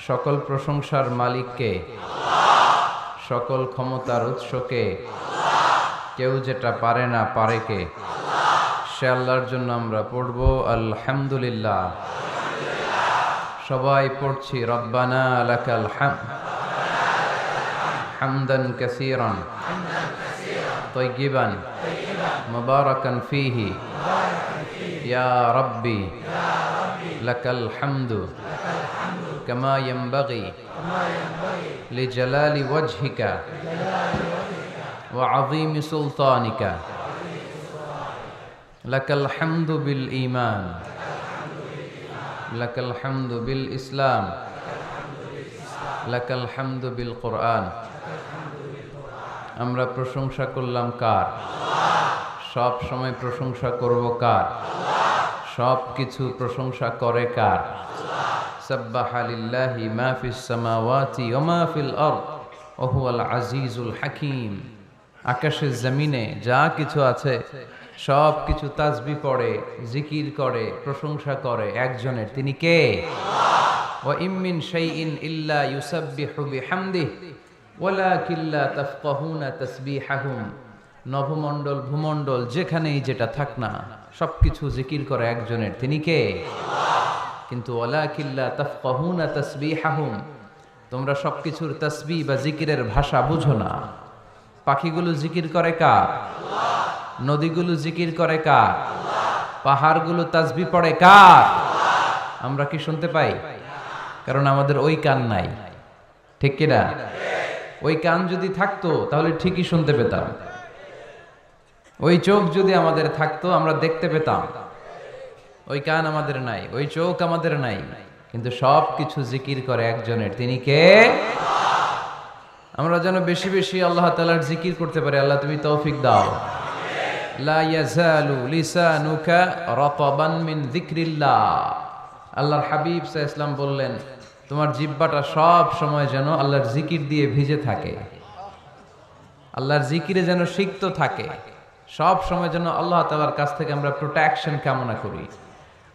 সকল প্রশংসার মালিককে, সকল ক্ষমতার উৎসকে, কেউ যেটা পারে না পারে কে, সে আল্লাহর জন্য আমরা পড়ব আলহামদুলিল্লাহ। সবাই পড়ছি রব্বানা লাকাল হামদ হামদান কাসীরান তাইয়িবান মুবারাকান ফীহি ইয়া রাব্বি লাকাল হামদু কামা ইয়ানবাগি লিজালালি ওয়াজহিকা ওয়া আযীমি সুলতানিকা। লাকাল হামদু বিল ঈমান, লাকাল হামদু বিল ইসলাম, লাকাল হামদু বিল কুরআন। আমরা প্রশংসা করলাম কার? সব সময় প্রশংসা করব কার? সব কিছু প্রশংসা করে কার? সাব্বাহা লিল্লাহি মা ফিস সামাওয়াতি ওয়া মা ফিল আরদ ওয়া হুয়াল আজিজুল হাকীম। আকাশের জমিনে যা কিছু আছে সব কিছু তাসবিহ পড়ে, জিকির করে, প্রশংসা করে একজনের, তিনি কে? ওয়া ইম মিন শাইইন ইল্লা ইউসাব্বিহু বিহামদিহি ওয়ালাকিন লা তাফকাহুনা তাসবিহাহুম। নভমণ্ডল ভূমণ্ডল যেখানেই যেটা থাক না সবকিছু জিকির করে একজনের, তিনি কে? কিন্তু ওয়ালাকিন লা তাফকাহুনা তাসবিহাহুম, তোমরা সবকিছুর তাসবিহ বা জিকিরের ভাষা বুঝো না। পাখিগুলো জিকির করে কার? নদীগুলো জিকির করে কার? পাহাড়গুলো তাসবিহ পড়ে কার? আমরা কি শুনতে পাই? কারণ আমাদের ওই কান নাই, ঠিক কিনা? ওই কান যদি থাকতো তাহলে ঠিকই শুনতে পেতাম। ওই চোখ যদি আমাদের থাকতো আমরা দেখতে পেতাম। ওই কান আমাদের নাই, ওই চোখ আমাদের নাই, কিন্তু সব কিছু জিকির করে একজনের, তিনি কে? আমরা যেন বেশি বেশি আল্লাহ তাআলার জিকির করতে পারি। আল্লাহ তুমি তৌফিক দাও। লা ইয়াজালু লিসানুকা রাতাবান মিন যিকরিল্লাহ। আল্লাহর হাবিব সাল্লাল্লাহু আলাইহি ওয়াসাল্লাম বললেন, তোমার জিহ্বাটা সব সময় যেন আল্লাহর জিকির দিয়ে ভিজে থাকে, আল্লাহর জিকিরে যেন সিক্ত থাকে। সব সময় যেন আল্লাহ তাআলার কাছ থেকে আমরা প্রোটেকশন কামনা করি।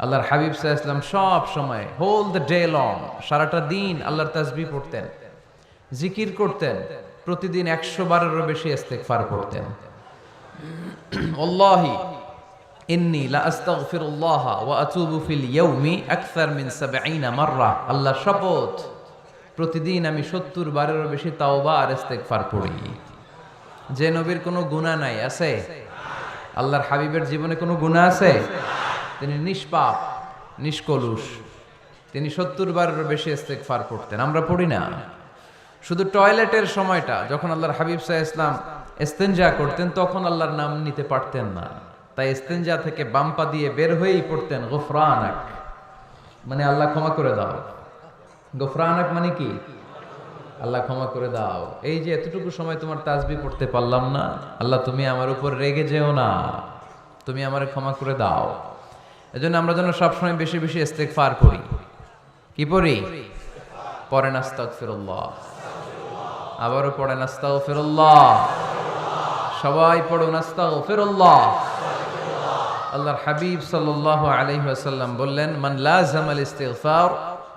আল্লাহর হাবিব সাল্লাল্লাহু আলাইহি ওয়াসাল্লাম সব সময় হোল দ্য ডে লং, সারাটা দিন আল্লাহর তাসবিহ পড়তেন, জিকির করতেন, প্রতিদিন 100 বারেরও বেশি ইস্তিগফার পড়তেন। আল্লাহি ইন্নী লা আস্তাগফিরুল্লাহ ওয়া আতুবু ফিল ইয়াউমি আকসার মিন 70 মাররা। আল্লাহর শপথ, প্রতিদিন আমি 70 বারেরও বেশি তাওবা আর ইস্তিগফার পড়ি। যে নবীর কোনো গুনাহ নাই, আছে? আল্লাহর হাবিবের জীবনে কোনো গুনাহ আছে? তিনি নিষ্পাপ, নিষ্কলুষ, তিনি 70 বারেরও বেশি ইস্তিগফার পড়তেন। আমরা পড়ি না। শুধু টয়লেটের সময়টা যখন আল্লাহর হাবিব সাল্লাল্লাহু আলাইহি ওয়াসাল্লাম ইস্তেনজা করতেন তখন আল্লাহর নাম নিতে পারতেন না, তাই ইস্তেনজা থেকে বাম পা দিয়ে বের হয়েই পড়তেন গুফরানাক, মানে আল্লাহ ক্ষমা করে দাও। গুফরানাক মানে কি? আল্লাহ ক্ষমা করে দাও। এই যে এতটুকু সময় তোমার তাসবিহ পড়তে পারলাম না, আল্লাহ তুমি আমার উপর রেগে যেও না, তুমি আমারে ক্ষমা করে দাও। এজন্য আমরা যেন সবসময় বেশি বেশি ইস্তিগফার করি। কি পড়ি? পড়েন আস্তাগফিরুল্লাহ, আবারও পড়েন আস্তাগফিরুল্লাহ, সবাই পড়ুন আস্তাগফিরুল্লাহ। আল্লাহর হাবিব সাল্লাল্লাহু আলাইহি ওয়াসাল্লাম বললেন, মান লাযামাল ইস্তিগফার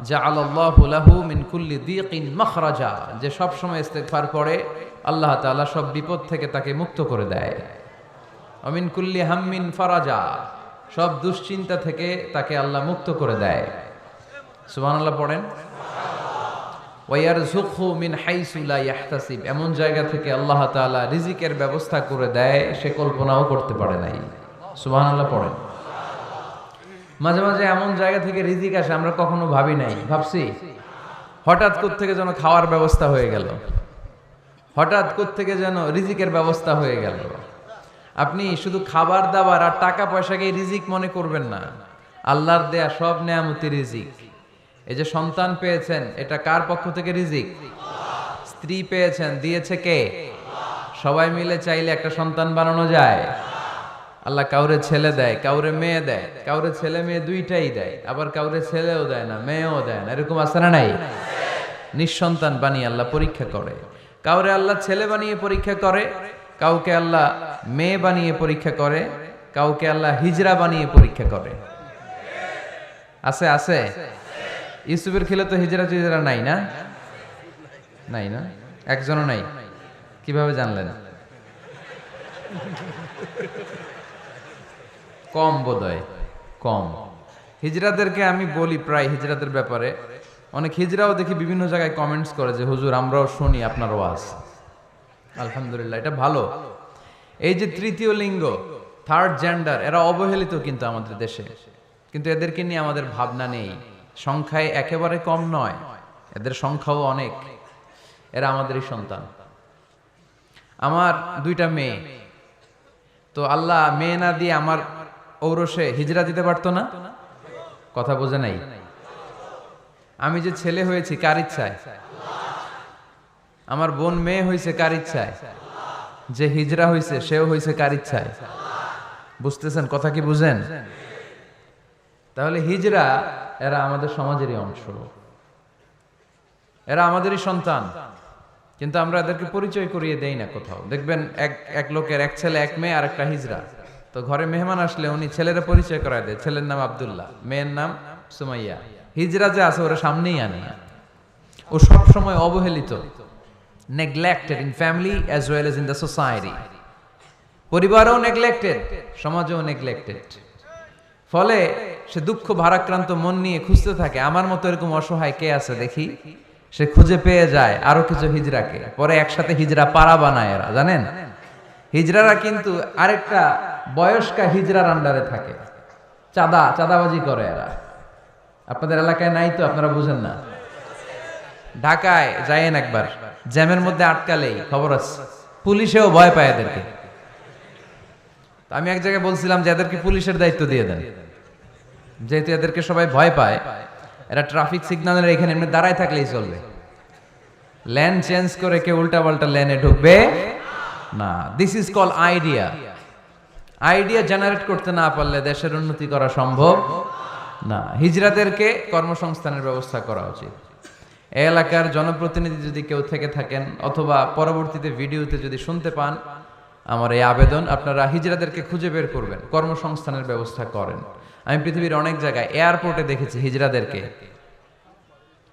জাআলাল্লাহু লাহু মিন কুল্লি দীকিন মাখরাজা। যে সব সময় ইস্তিগফার পড়ে আল্লাহ তাআলা সব বিপদ থেকে তাকে মুক্ত করে দেয়। ওয়া মিন কুল্লি হাম্মিন ফারাজা, সব দুশ্চিন্তা থেকে তাকে আল্লাহ মুক্ত করে দেয়। সুবহানাল্লাহ পড়েন। ওয়ায়ারযুকহু মিন হাইসু লা ইয়াহতাসিব, এমন জায়গা থেকে আল্লাহ তাআলা রিজিকের ব্যবস্থা করে দেয় সে কল্পনাও করতে পারে নাই। সুবহানাল্লাহ পড়েন। মাঝে মাঝে এমন জায়গা থেকে রিজিক আসে আমরা কখনো ভাবি নাই, ভাবছি হঠাৎ কোত্থেকে যেন খাওয়ার ব্যবস্থা হয়ে গেল, হঠাৎ কোত্থেকে যেন রিজিকের ব্যবস্থা হয়ে গেল। আপনি শুধু খাবার দাবার আর টাকা পয়সাকে রিজিক মনে করবেন না, আল্লাহর দেয়া সব নেয়ামতি রিজিক। এই যে সন্তান পেয়েছেন এটা কার পক্ষ থেকে রিজিক? স্ত্রী পেয়েছেন, দিয়েছে কে? সবাই মিলে চাইলে একটা সন্তান বানানো যায়। আল্লাহ কাউরে ছেলে দেয়, কাউরে মেয়ে দেয়, কাউরে ছেলে মেয়ে দুইটাই দেয়, আবার কাউরে ছেলেও দেয় না, মেয়েও দেয় না, এরকম আছে না নাই? নিঃসন্তান বানিয়ে আল্লাহ পরীক্ষা করে। কাউরে আল্লাহ ছেলে বানিয়ে পরীক্ষা করে, কাউকে আল্লাহ মেয়ে বানিয়ে পরীক্ষা করে, কাউকে আল্লাহ হিজরা বানিয়ে পরীক্ষা করে। আছে আছে ইউসুফের খিলে তো হিজরা টিজরা নাই না, নাই না, একজনও নাই। কিভাবে জানলেন? কম বোধহয়, কম। হিজরাদেরকে আমি বলি প্রায় হিজরাদের ব্যাপারে, অনেক হিজরাও দেখি বিভিন্ন জায়গায় কমেন্টস করে যে হুজুর আমরাও শুনি আপনার ওয়াজ। আলহামদুলিল্লাহ, এটা ভালো। এই যে তৃতীয় লিঙ্গ, থার্ড জেন্ডার, এরা অবহেলিত কিন্তু আমাদের দেশে, কিন্তু এদেরকে নিয়ে আমাদের ভাবনা নেই। সংখ্যায় একেবারে কম নয়, এদের সংখ্যাও অনেক। এরা আমাদেরই সন্তান। আমার দুইটা মেয়ে, তো আল্লাহ মেয়ে না দিয়ে আমার ঔরসে হিজরা দিতে পারতো না? কথা বোঝে নাই? আমি যে ছেলে হয়েছি কার ইচ্ছায়? আমার বোন মেয়ে হয়েছে কার ইচ্ছায়? যে হিজরা হয়েছে সেও হয়েছে কার ইচ্ছায়? বুঝতেছেন কথা কি বুঝেন? তাহলে হিজরা এরা আমাদের সমাজেরই অংশ, এরা আমাদেরই সন্তান, কিন্তু আমরা এদেরকে পরিচয় করিয়ে দেই না কোথাও। দেখবেন এক লোকের এক ছেলে এক মেয়ে আর একটা হিজরা, তো ঘরে মেহমান আসলে উনি ছেলেরা পরিচয় করায় দেয়, ছেলের নাম আব্দুল্লাহ, মেয়ের নাম সুমাইয়া। হিজরা যে আছে ওরা সামনেই আনে না। ও সব সময় অবহেলিত, neglected in family as well as in the society. পরিবারও neglected, সমাজও neglected। ফলে সে দুঃখ ভারাক্রান্ত মন নিয়ে খুঁজতে থাকে, আমার মতো এরকম অসহায় কে আছে দেখি। সে খুঁজে পেয়ে যায় আরো কিছু হিজরাকে, পরে একসাথে হিজরা পাড়া বানায় এরা, জানেন? হিজরারা কিন্তু আরেকটা বয়স্কা হিজরার আন্ডারে থাকে, চাঁদাবাজি করে এরা। আপনাদের এলাকায় নাই তো, আপনারা বুঝেন না। ঢাকায় যায়েন একবার, জ্যামের মধ্যে আটকালেই খবর আছে, পুলিশেও ভয় পায় এদেরকে। আমি এক জায়গায় বলছিলাম যে এদেরকে পুলিশের দায়িত্ব দিয়ে দেন, যেহেতু এদেরকে সবাই ভয় পায়। এরা ট্রাফিক সিগন্যালের এখানে এমনি দাঁড়ায় থাকলেই চলবে, লেন চেঞ্জ করে কেউ উল্টা পাল্টা লেনে ঢুকবে না। This is call idea. Idea generate করতে না পারলে দেশের উন্নতি করা সম্ভব না। হিজরাদেরকে কর্মসংস্থানের ব্যবস্থা করা উচিত। এই এলাকার জনপ্রতিনিধি যদি কেউ থেকে থাকেন, অথবা পরবর্তীতে ভিডিওতে যদি শুনতে পান, আমার এই আবেদন, আপনারা হিজরাদেরকে খুঁজে বের করবেন, কর্মসংস্থানের ব্যবস্থা করেন। আমি পৃথিবীর অনেক জায়গায় এয়ারপোর্টে দেখেছি হিজরাদেরকে,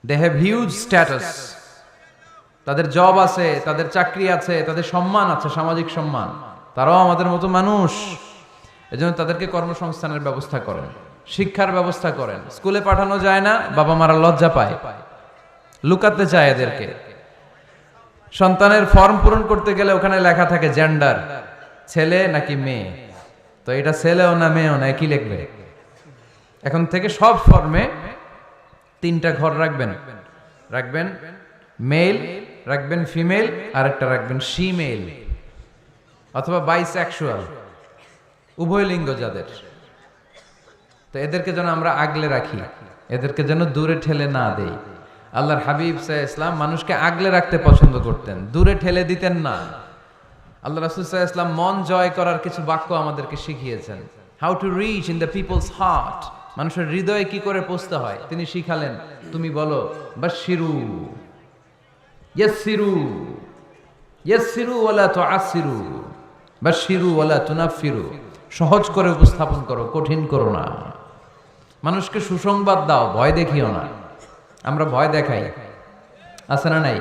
দে হ্যাভ হিউজ স্ট্যাটাস, তাদের জব আছে, তাদের চাকরি আছে, তাদের সম্মান আছে, সামাজিক সম্মান। তারাও আমাদের মতো মানুষ, এজন্য তাদেরকে কর্মসংস্থানের ব্যবস্থা করেন, শিক্ষার ব্যবস্থা করেন। স্কুলে পাঠানো যায় না, বাবা মারা লজ্জা পায়, লুকাতে চায় এদেরকে। সন্তানের ফর্ম পূরণ করতে গেলে ওখানে লেখা থাকে জেন্ডার, ছেলে নাকি মেয়ে। তো এটা ছেলেও না মেয়েও না, কি লিখবে? এখন থেকে সব ফর্মে 3টা ঘর রাখবেন মেল, রাখবেন ফিমেল, আর একটা রাখবেন শিমেল অথবা বাইসেক্সুয়াল, উভয় লিঙ্গ যাদের। তো এদেরকে যেন আমরা আগলে রাখি, এদেরকে যেন দূরে ঠেলে না দেই। আল্লাহর হাবিব সাল্লাল্লাহু আলাইহি ওয়াসাল্লাম মানুষকে আগলে রাখতে পছন্দ করতেন, দূরে ঠেলে দিতেন না। আল্লাহ রাসূল সাল্লাল্লাহু আলাইহি ওয়াসাল্লাম মন জয় করার কিছু বাক্য আমাদেরকে শিখিয়েছেন, how to reach in the peoples heart, মানুষের হৃদয়ে কি করে পৌঁছতে হয় তিনি শিখালেন। তুমি বলো বাশশিরু, ইয়াসসিরু, ইয়াসসিরু ওয়ালা তুআসসিরু, বাশশিরু ওয়ালা তুনাফফিরু। সহজ করে উপস্থাপন করো, কঠিন করো না। মানুষকে সুসংবাদ দাও, ভয় দেখিও না। আমরা ভয় দেখাই, আছে না নাই?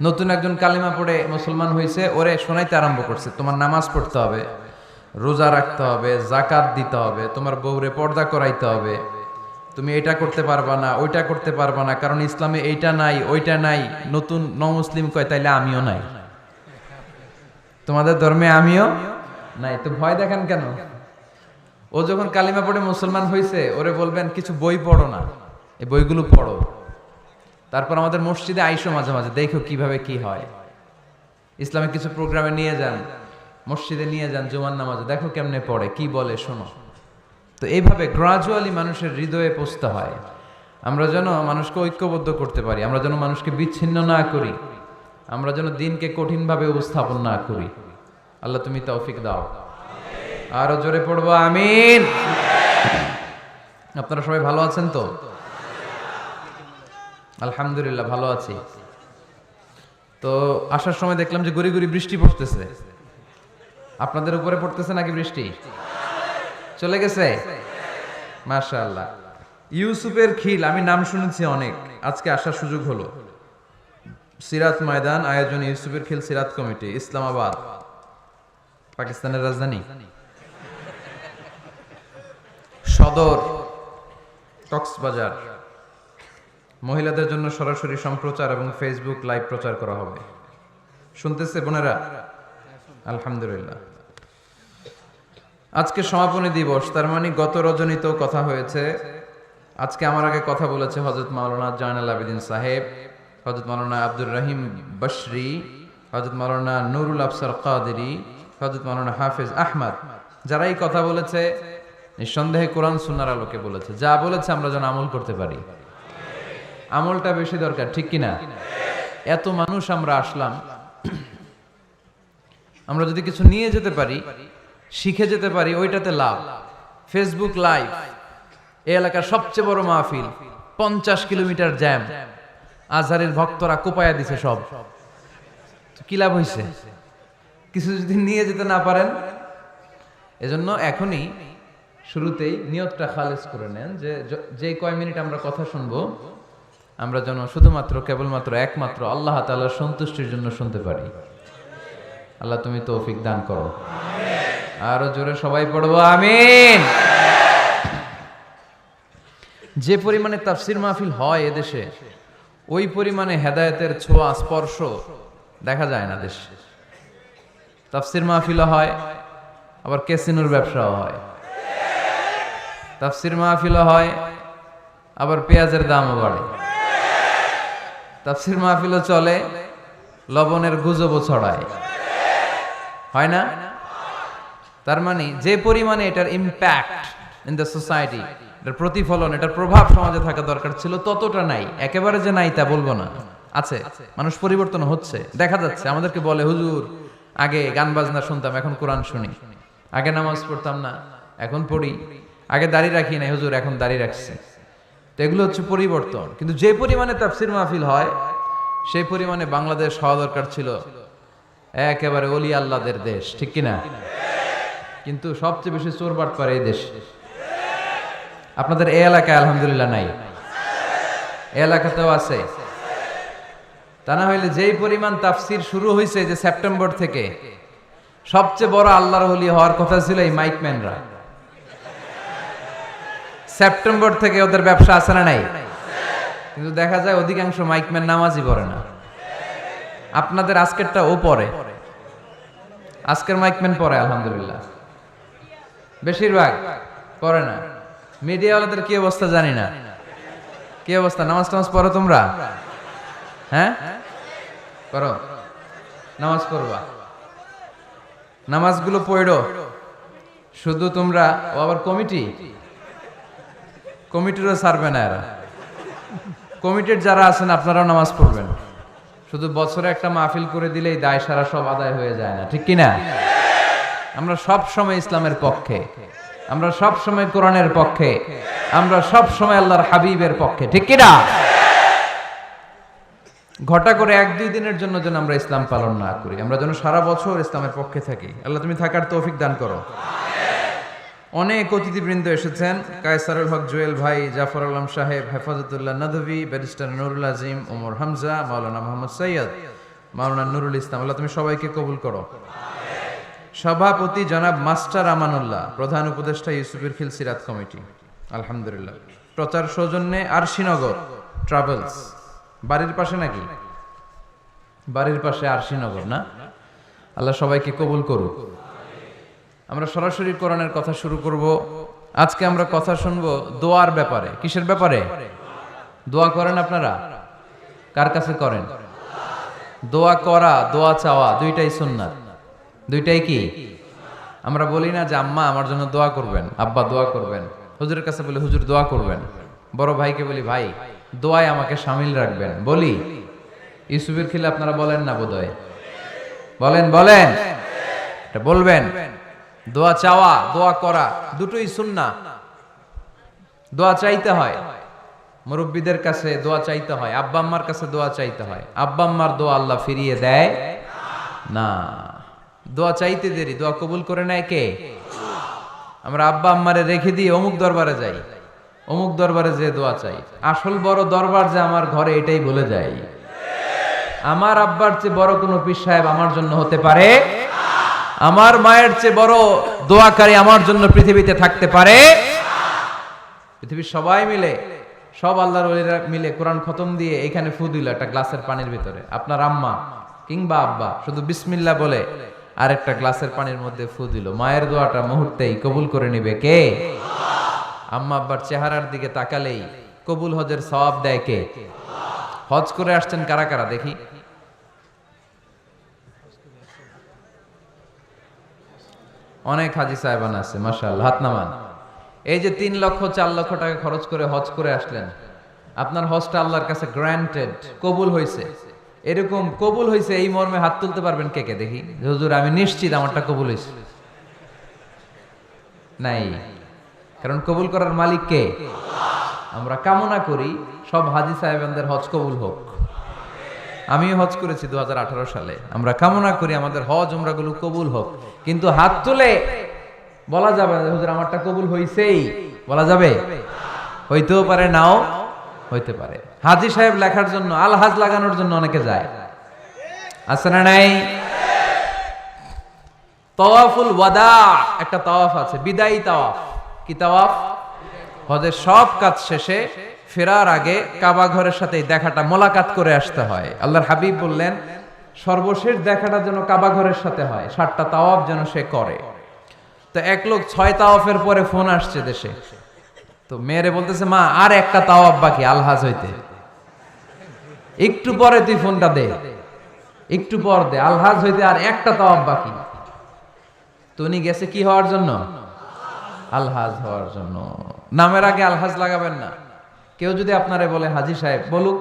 নতুন একজন কালিমা পড়ে মুসলমান হয়েছে, ওরে শোনাইতে আরম্ভ করছে, তোমার নামাজ পড়তে হবে, রোজা রাখতে হবে, যাকাত দিতে হবে, তোমার বউরে পর্দা করাইতে হবে, তুমি এটা করতে পারবা না, ওইটা করতে পারবা না, কারণ ইসলামে এইটা নাই ওইটা নাই। নতুন মুসলিম কয় তাইলে আমিও নাই, তোমাদের ধর্মে আমিও নাই, তো ভয় দেখান কেন? ও যখন কালিমা পড়ে মুসলমান হয়েছে, ওরে বলবেন কিছু বই পড়ো না, এই বইগুলো পড়ো। তারপর আমাদের মসজিদে আইসো মাঝে মাঝে, দেখো কিভাবে কি হয়। ইসলামিক কিছু প্রোগ্রামে নিয়ে যান, মসজিদে নিয়ে যান, জুমার নামাজে, দেখো কেমনে পড়ে, কি বলে শোনো। তো এইভাবে গ্রাজুয়ালি মানুষের হৃদয়ে পৌঁছতে হয়। আমরা যেন মানুষকে ঐক্যবদ্ধ করতে পারি, আমরা যেন মানুষকে বিচ্ছিন্ন না করি, আমরা যেন দিনকে কঠিনভাবে উপস্থাপন না করি। আল্লাহ তুমি তৌফিক দাও। আরো জোরে পড়বো আমিন। আপনারা সবাই ভালো আছেন তো? আলহামদুলিল্লাহ ভালো আছি। তো আসার সময় দেখলাম যে গুড়ি গুড়ি বৃষ্টি পড়তেছে। আপনাদের উপরে পড়তেছে নাকি বৃষ্টি? চলে গেছে? মাশাআল্লাহ। ইউসুফের খিল, আমি নাম শুনেছি অনেক, আজকে আসার সুযোগ হলো। সিরাত ময়দান আয়োজন ইউসুফের খিল সিরাত কমিটি, ইসলামাবাদ, পাকিস্তানের রাজধানী। সদর কক্সবাজার। মহিলাদের জন্য সরাসরি সম্প্রচার এবং ফেসবুক লাইভ প্রচার করা হবে। শুনতেছে বোনেরা? আলহামদুলিল্লাহ। আজকে সমাপনী দিবস, তার মানে গত রজনীতেও কথা হয়েছে। আজকে আমার আগে কথা বলেছে হযরত মাওলানা জয়নাল আবেদিন সাহেব, হযরত মাওলানা আব্দুর রহিম বশরি, হযরত মাওলানা নুরুল আফসার কাদেরী, হযরত মাওলানা হাফেজ আহমদ। যারা এই কথা বলেছে নিঃসন্দেহে কোরআন সুন্নাহর আলোকে বলেছে। যা বলেছে আমরা যেন আমল করতে পারি। আমলটা বেশি দরকার, ঠিক কিনা? এত মানুষ আমরা আসলাম, আমরা যদি কিছু নিয়ে যেতে পারি, শিখে যেতে পারি, ওইটাতে লাভ। ফেসবুক লাইভ, এই এলাকার সবচেয়ে বড় মাহফিল, 50 কিলোমিটার জ্যাম, আজহারের ভক্তরা কোপায়া দিছে সব। কি লাভ হইছে? কিছু যদি নিয়ে যেতে না পারেন, এজন্য এখনই শুরুতেই নিয়তটা খালেস করে নেন যে যে কয় মিনিট আমরা কথা শুনবো, আমরা যেন শুধুমাত্র কেবলমাত্র একমাত্র আল্লাহ তাআলার সন্তুষ্টির জন্য শুনতে পারি। আল্লাহ তুমি তৌফিক দান করো। আরো জোরে সবাই পড়বো আমিন। যে পরিমাণে তাফসির মাহফিল হয় এদেশে, ওই পরিমাণে হেদায়েতের ছোঁয়া স্পর্শ দেখা যায় না দেশে। তাফসির মাহফিলও হয়, আবার ক্যাসিনোর ব্যবসাও হয়। তাফসির মাহফিলও হয়, আবার পেঁয়াজের দামও বাড়ে। তাফসির মাহফিলও চলে, লবণের গুজবও ছড়ায়, হয় না? তার মানে যে পরিমাণে এটার ইম্প্যাক্ট ইন দ্য সোসাইটি, এটার প্রতিফলন, এটার প্রভাব সমাজে থাকা দরকার ছিল, ততটা নাই। একেবারে যে নাই তা বলবো না, আছে। মানুষ পরিবর্তন হচ্ছে, দেখা যাচ্ছে। আমাদেরকে বলে, হুজুর আগে গান বাজনা শুনতাম, এখন কোরআন শুনি। আগে নামাজ পড়তাম না, এখন পড়ি। আগে দাড়ি রাখি নাই, হুজুর এখন দাড়ি রাখছি। তো এগুলো হচ্ছে পরিবর্তন। কিন্তু যে পরিমাণে তাফসির মাহফিল হয়, সেই পরিমাণে বাংলাদেশ হওয়া দরকার ছিল একেবারে ওলি আল্লাহদের দেশ, ঠিক কিনা? কিন্তু সবচেয়ে বেশি চোর বাটপার এই দেশ। আপনাদের এই এলাকায় আলহামদুলিল্লাহ নাই, এই এলাকাতেও আছে। তা না হইলে যেই পরিমাণ তাফসির শুরু হয়েছে যে সেপ্টেম্বর থেকে, সবচেয়ে বড় আল্লাহর ওলি হওয়ার কথা ছিল এই মাইকম্যানরা। সেপ্টেম্বর থেকে ওদের ব্যবসা আছে না নাই? কিন্তু দেখা যায় অধিকাংশ মাইকম্যান নামাজই পড়ে না। আপনাদের আজকেরটা ও পড়ে, আজকের মাইকম্যান পড়ে আলহামদুলিল্লাহ, বেশিরভাগ পড়ে না। মিডিয়াওয়ালাদের কি অবস্থা জানি না, কি অবস্থা? নামাজ টামাজ পড়ো তোমরা? হ্যাঁ পড়ো, নামাজ পড়বা, নামাজগুলো পড়ো। শুধু তোমরা, ও আবার কমিটিরও ছাড়বে না এরা। কমিটির যারা আছেন আপনারাও নামাজ পড়বেন। শুধু বছরে একটা মাহফিল করে দিলেই দায় সারা সব আদায় হয়ে যায় না, ঠিক কিনা? আমরা সব সময় ইসলামের পক্ষে, আমরা সব সময় কোরআনের পক্ষে, আমরা সব সময় আল্লাহর হাবিবের পক্ষে, ঠিক কিনা? ঘটা করে 1-2 দিনের জন্য যেন আমরা ইসলাম পালন না করি, আমরা যেন সারা বছর ইসলামের পক্ষে থাকি। আল্লাহ তুমি থাকার তৌফিক দান করো। অনেক অতিথিবৃন্দ এসেছেন। কায়সারুল হক জুয়েল ভাই, জাফর আলম সাহেব, হেফাজতুল্লাহ নদভী, ব্যারিস্টার নুরুল আজিম, ওমর হামজা, মাওলানা মোহাম্মদ সৈয়দ, মাওলানা নুরুল ইসলাম। আল্লাহ তুমি সবাইকে কবুল করো। সভাপতি জনাব মাস্টার আমানুল্লাহ, প্রধান উপদেষ্টা ইউসুফের খিল সিরাত কমিটি, আলহামদুলিল্লাহ। প্রচার সৌজন্যে আরশিনগর ট্রাভেলস, বাড়ির পাশে নাকি? বাড়ির পাশে আরশিনগর না? আল্লাহ সবাইকে কবুল করুক। আমরা সরাসরি কোরআনের কথা শুরু করব। আজকে আমরা কথা শুনবো দোয়ার ব্যাপারে। কিসের ব্যাপারে? দোয়া করেন আপনারা? কার কাছে করেন? দোয়া করা, দোয়া চাওয়া দুইটাই সুন্নাত। দুইটাই কি? আমরা বলি না যে আম্মা আমার জন্য দোয়া করবেন, আব্বা দোয়া করবেন। হুজুরের কাছে বলি হুজুর দোয়া করবেন। বড় ভাইকে বলি ভাই দোয়ায় আমাকে শামিল রাখবেন, বলি। ইউসুফের খিলে আপনারা বলেন না বোধহয়? বলেন বলেন, এটা বলবেন। দোয়া চাওয়া, দোয়া করা দুটোই সুন্নাহ। দোয়া চাইতে হয়, মুরব্বীদের কাছে দোয়া চাইতে হয়, আব্বা আম্মার কাছে দোয়া চাইতে হয়। আব্বা আম্মার দোয়া আল্লাহ ফিরিয়ে দেয় না। দোয়া চাইতে দেরি, দোয়া কবুল করে নেয় কে? আমরা আব্বা আম্মারে রেখে দিয়ে অমুক দরবারে যাই, অমুক দরবারে যে দোয়া চাই, আসল বড় দরবার যে আমার ঘরে, এটাই ভুলে যাই। আমার আব্বার চেয়ে বড় কোনো পীর সাহেব আমার জন্য হতে পারে, আমার মায়ের চেয়ে বড় দোয়াকারী আমার জন্য পৃথিবীতে থাকতে পারে। পৃথিবীর সবাই মিলে, সব আল্লাহর ওলিরা মিলে কোরআন খতম দিয়ে এখানে ফু দিল একটা গ্লাসের পানির ভিতরে, আপনার আম্মা কিংবা আব্বা শুধু বিসমিল্লাহ বলে আরেকটা গ্লাসের পানির মধ্যে ফু দিল, মায়ের দোয়াটা মুহূর্তেই কবুল করে নিবে কে? আম্মা আব্বার চেহারার দিকে তাকালেই কবুল হজের সওয়াব দেয় কে? হজ করে আসছেন কারা কারা দেখি? অনেক হাজি সাহেবান আছে, মাশাআল্লাহ, হাত নামান। এই যে 3 লক্ষ 4 লক্ষ টাকা খরচ করে হজ করে আসলেন, আপনার হজটা আল্লাহর কাছে গ্র্যান্টেড, কবুল হয়েছে। এরকম কবুল হয়েছে এই মর্মে হাত তুলতে পারবেন কে কে দেখি? হুজুর আমি নিশ্চিত আমারটা কবুল হয়েছে। নাই, কারণ কবুল করার মালিক কে? আমরা কামনা করি সব হাজি সাহেবানদের হজ কবুল হোক। আমিও হজ করেছি 2018 সালে। আমরা কামনা করি আমাদের হজ উমরাগুলো কবুল হোক, কিন্তু হাত তুলে বলা যাবে না হুজুর আমারটা কবুল হইছেই, বলা যাবে? হইতেও পারে, নাও হইতে পারে। হাজি সাহেব লেখার জন্য, আল হাজ লাগানোর জন্য অনেকে যায়, আছে না নাই? তাওয়াফুল ওয়াদা একটা তাওয়াফ আছে, বিদায়ী তাওয়াফ। কি তাওয়াফ? হজের সব কাজ শেষে ফেরার আগে কাবা ঘরের সাথে দেখাটা, মোলাকাত করে আসতে হয়। আল্লাহর হাবিব বললেন সর্বশেষ দেখাটা যেন কাবা ঘরের সাথে হয়, 7টা তাওয়াফ যেন সে করে। তো এক লোক 6 তাওয়াফের পরে ফোন আসছে দেশে, তো মেয়েরে বলতেছে মা আর একটা তাওয়াফ বাকি আলহাজ হইতে, একটু পরে তুই ফোনটা দে, একটু পর দে, আলহাজ হইতে আর একটা তাওয়াফ বাকি। তো উনি গেছে কি হওয়ার জন্য? আলহাজ হওয়ার জন্য। নামের আগে আলহাজ লাগাবেন না। কেউ যদি আপনারে বলে হাজি সাহেব, বলুক,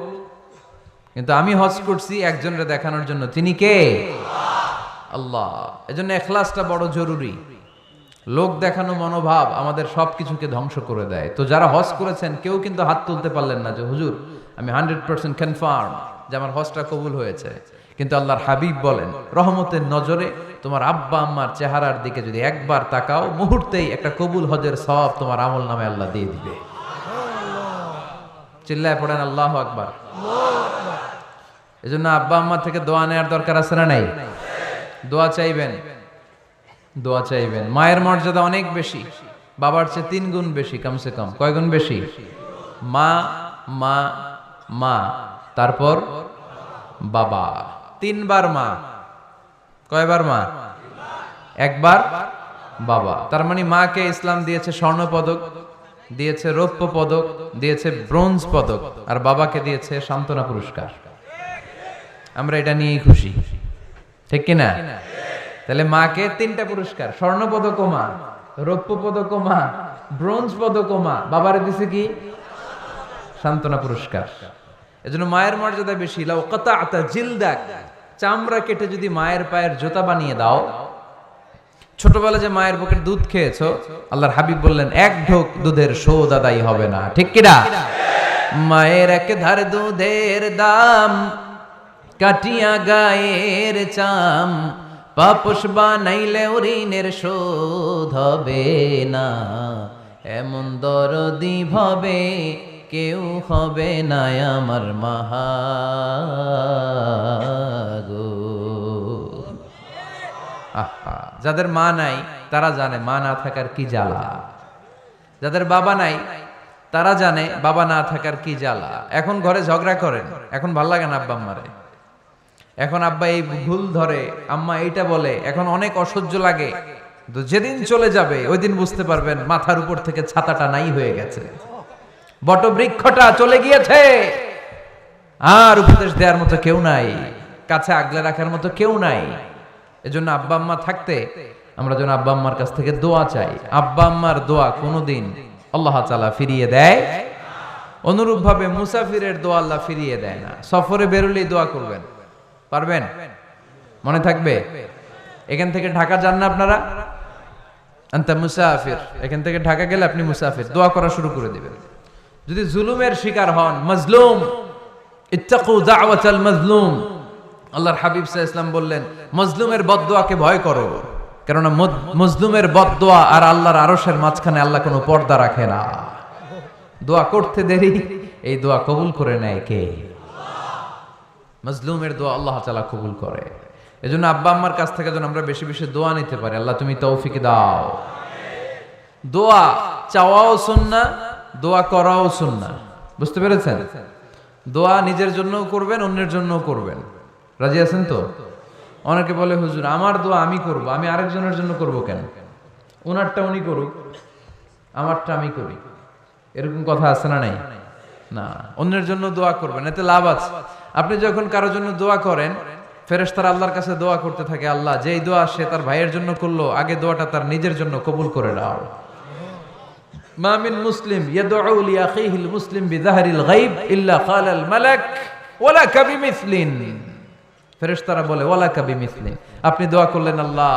কিন্তু আমি হজ করছি একজনের দেখানোর জন্য। তিনি কে? আল্লাহ। এজন্য ইখলাসটা বড় জরুরি। লোক দেখানো মনোভাব আমাদের সবকিছুকে ধ্বংস করে দেয়। তো যারা হজ করেছেন কেউ কিন্তু হাত তুলতে পারলেন না যে হুজুর আমি 100% কনফার্ম যে আমার হজটা কবুল হয়েছে। কিন্তু আল্লাহর হাবিব বলেন রহমতের নজরে তোমার আব্বা আম্মার চেহারার দিকে যদি একবার তাকাও, মুহূর্তেই একটা কবুল হজের সওয়াব তোমার আমল নামে আল্লাহ দিয়ে দিবে। চিল্লায় পড়েন আল্লাহু আকবার। এজন্য আব্বা আম্মা থেকে দোয়া নেওয়ার দরকার আছে না নাই? দোয়া চাইবেন, দোয়া চাইবেন। মায়ের মর্যাদা অনেক বেশি, বাবার চেয়ে 3 গুণ বেশি, কমসে কম। কয় গুণ বেশি? মা মা মা, তারপর বাবা। 3 বার মা। কয়বার মা? একবার বাবা। তার মানে মাকে ইসলাম দিয়েছে স্বর্ণ পদক, দিয়েছে রৌপ্য পদক, দিয়েছে ব্রোঞ্জ পদক, আর বাবাকে দিয়েছে সান্ত্বনা পুরস্কার। আমরা এটা নিয়েই খুশি, ঠিক কিনা? তাহলে মাকে 3টা পুরস্কার, স্বর্ণ পদক মা, রৌপ্য পদক মা, ব্রোঞ্জ পদক মা, বাবারে দিছে কি? সান্ত্বনা পুরস্কার। এজন্য মায়ের মর্যাদা বেশি। লাউ কাতাআতা জিলদাক, চামড়া কেটে যদি মায়ের পায়ের জুতা বানিয়ে দাও। ছোটবেলা যে মায়ের বুকের দুধ খেয়েছো, আল্লাহর হাবিব বললেন 1 ঢোক দুধের শোধ আদায় হবে না, ঠিক কিনা? মায়ের এক ধার দুধের দাম, কাটিয়া গায়ের চাম, পাপস বানাইলে ঋণের শোধ হবে না, এমন দরদি ভাবে কেউ হবে না আমার মাহাগো। আহা, যাদের মা নাই তারা জানে মা না থাকার কি জ্বালা। যাদের বাবা নাই তারা জানে বাবা না থাকার কি জ্বালা। এখন ঘরে ঝগড়া করেন, এখন ভাল লাগে না আব্বা আম্মারে, এখন আব্বা এই ভুল ধরে, আম্মা এইটা বলে, এখন অনেক অসহ্য লাগে। তো যেদিন চলে যাবে ওই দিন বুঝতে পারবেন মাথার উপর থেকে ছাতাটা নাই হয়ে গেছে, বটবৃক্ষটা চলে গিয়েছে, আর উপদেশ দেওয়ার মতো কেউ নাই, কাছে আগলে রাখার মতো কেউ নাই। এজন্য আব্বা আম্মা থাকতে আমরা যেন আব্বা আম্মার কাছ থেকে দোয়া চাই। আব্বা আম্মার দোয়া কোনোদিন আল্লাহ তাআলা ফিরিয়ে দেয়। অনুরূপ ভাবে মুসাফিরের দোয়া আল্লাহ ফিরিয়ে দেয় না। সফরে বেরোলেই দোয়া করবেন, পারবেন? মনে থাকবে? এখান থেকে ঢাকা যান না আপনারা? আনতা মুসাফির, এখান থেকে ঢাকা গেলে আপনি মুসাফির, দোয়া করা শুরু করে দিবেন। যদি জুলুমের শিকার হন, মাজলুম, ইত্তাকু দাওয়াতাল মাজলুম, আল্লাহর হাবিব সাল্লাল্লাহু আলাইহি ওয়াসাল্লাম বললেন মাজলুমের বদদোয়াকে ভয় করো, কারণ মাজলুমের বদদোয়া আর আল্লাহর আরশের মাঝখানে আল্লাহ কোনো পর্দা রাখে না। দোয়া করতে দেরি, এই দোয়া কবুল করে নেয় কে? মাজলুমের দোয়া আল্লাহ তাআলা কবুল করে। এজন্য আব্বা আম্মার কাছ থেকে যেন আমরা বেশি বেশি দোয়া নিতে পারি। আল্লাহ তুমি তৌফিক দাও। দোয়া চাওয়াও সুন্নাহ, দোয়া করাও সুন্নাহ। বুঝতে পেরেছেন? দোয়া নিজের জন্যও করবেন, অন্যের জন্যও করবেন। রাজি আছেন তো? অনেকে বলে হুজুর আমার দোয়া আমি করব, আমি আরেকজনের জন্য করব কেন? ওনারটা উনি করুক, আমারটা আমি করি, এরকম কথা আছে না নাই? না, অন্যের জন্য দোয়া করবেন, এতে লাভ আছে। আপনি যখন কারোর জন্য দোয়া করেন, ফেরেশতারা আল্লাহর কাছে দোয়া করতে থাকে, আল্লাহ যেই দোয়া সে তার ভাইয়ের জন্য করলো, আগে দোয়াটা তার নিজের জন্য কবুল করে দাও। মা মিন মুসলিম ইয়াদউ লিআখিহিল মুসলিম বিযাহরিল গায়ব ইল্লা ক্বালাল মালাক ওয়ালাকা বিমিসলিন। ফেরেশতারা বলে ওয়ালাকা বিমিসলিন, আপনি দোয়া করলেন আল্লাহ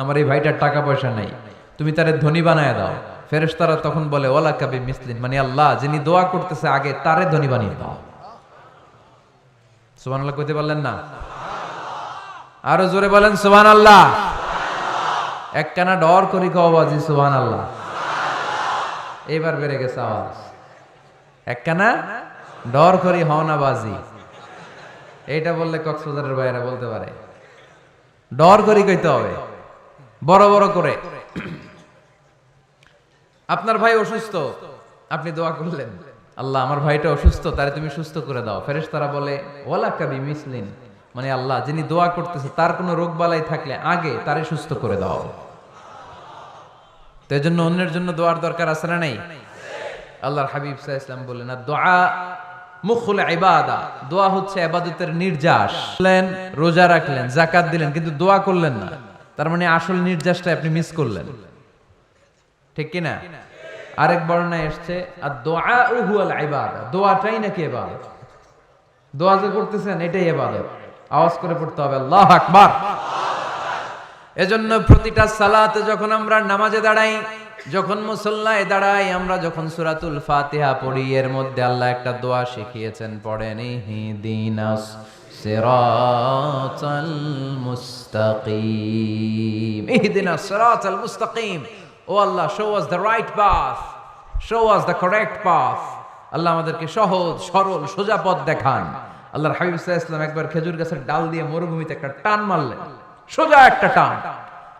আমার এই ভাইটার টাকা পয়সা নাই, তুমি তারে ধনী বানায় দাও। ফেরেশতারা তখন বলে ওয়ালাকা বিমিসলিন, মানে আল্লাহ যিনি দোয়া করতেছে আগে তারে ধনী বানিয়ে দাও। সুবহানাল্লাহ কইতে পারলেন না? আরো জোরে বলেন সুবহানাল্লাহ। একখানা ডর করি কওবাজি সুবহানাল্লাহ। এবার বেড়ে গেছে আওয়াজ। একখানা ডর করি হওনাবাজি, এইটা বললে কক্সবাজারের ভাইয়েরা বলতে পারে। ডর করি কইতে হবে বড় বড় করে। আপনার ভাই অসুস্থ, আপনি দোয়া করলেন আল্লাহ আমার ভাইটা অসুস্থ, তারে তুমি সুস্থ করে দাও। ফেরেশতারা বলে ওয়ালাকা বিমিসলিন, মানে আল্লাহ যিনি দোয়া করতেছে তার কোনো রোগ বালাই থাকলে আগে তারে সুস্থ করে দাও। তো এজন্য অন্যের জন্য দোয়ার দরকার আছে না নাই? আল্লাহর হাবিব সাল্লাল্লাহু আলাইহি ওয়াসাল্লাম বললেন দোয়া মুখুল ইবাদা, দোয়া হচ্ছে ইবাদতের নির্যাস। রোজা রাখলেন, যাকাত দিলেন, কিন্তু দোয়া করলেন না, তার মানে আসল নির্যাসটা আপনি মিস করলেন, ঠিক কি না? আরেক বর্ণনায় এসেছে আদ-দুআউ হুয়াল ইবাদা, দোয়াটাই নাকি ইবাদত। দোয়া যে করতেছেন এটাই ইবাদত। আওয়াজ করে পড়তে হবে আল্লাহু আকবার। এজন্য প্রতিটা সালাতে যখন আমরা নামাজে দাঁড়াই, যখন মুসল্লায় দাঁড়াই, আমরা যখন সূরাতুল ফাতিহা পড়ি, এর মধ্যে আল্লাহ একটা দোয়া শিখিয়েছেন, পড়েন ইহদিনাস সিরাতাল মুস্তাকিম। ইহদিনাস সিরাতাল মুস্তাকিম, O Allah show us the right path, show us the correct path. Allah আমাদেরকে সহজ সরল সোজা পথ দেখান। আল্লাহর হাবিব সাল্লাল্লাহু আলাইহি ওয়াসাল্লাম একবার খেজুর গাছের ডাল দিয়ে মরুভূমিতে একটা টান মারলেন, সোজা একটা টান,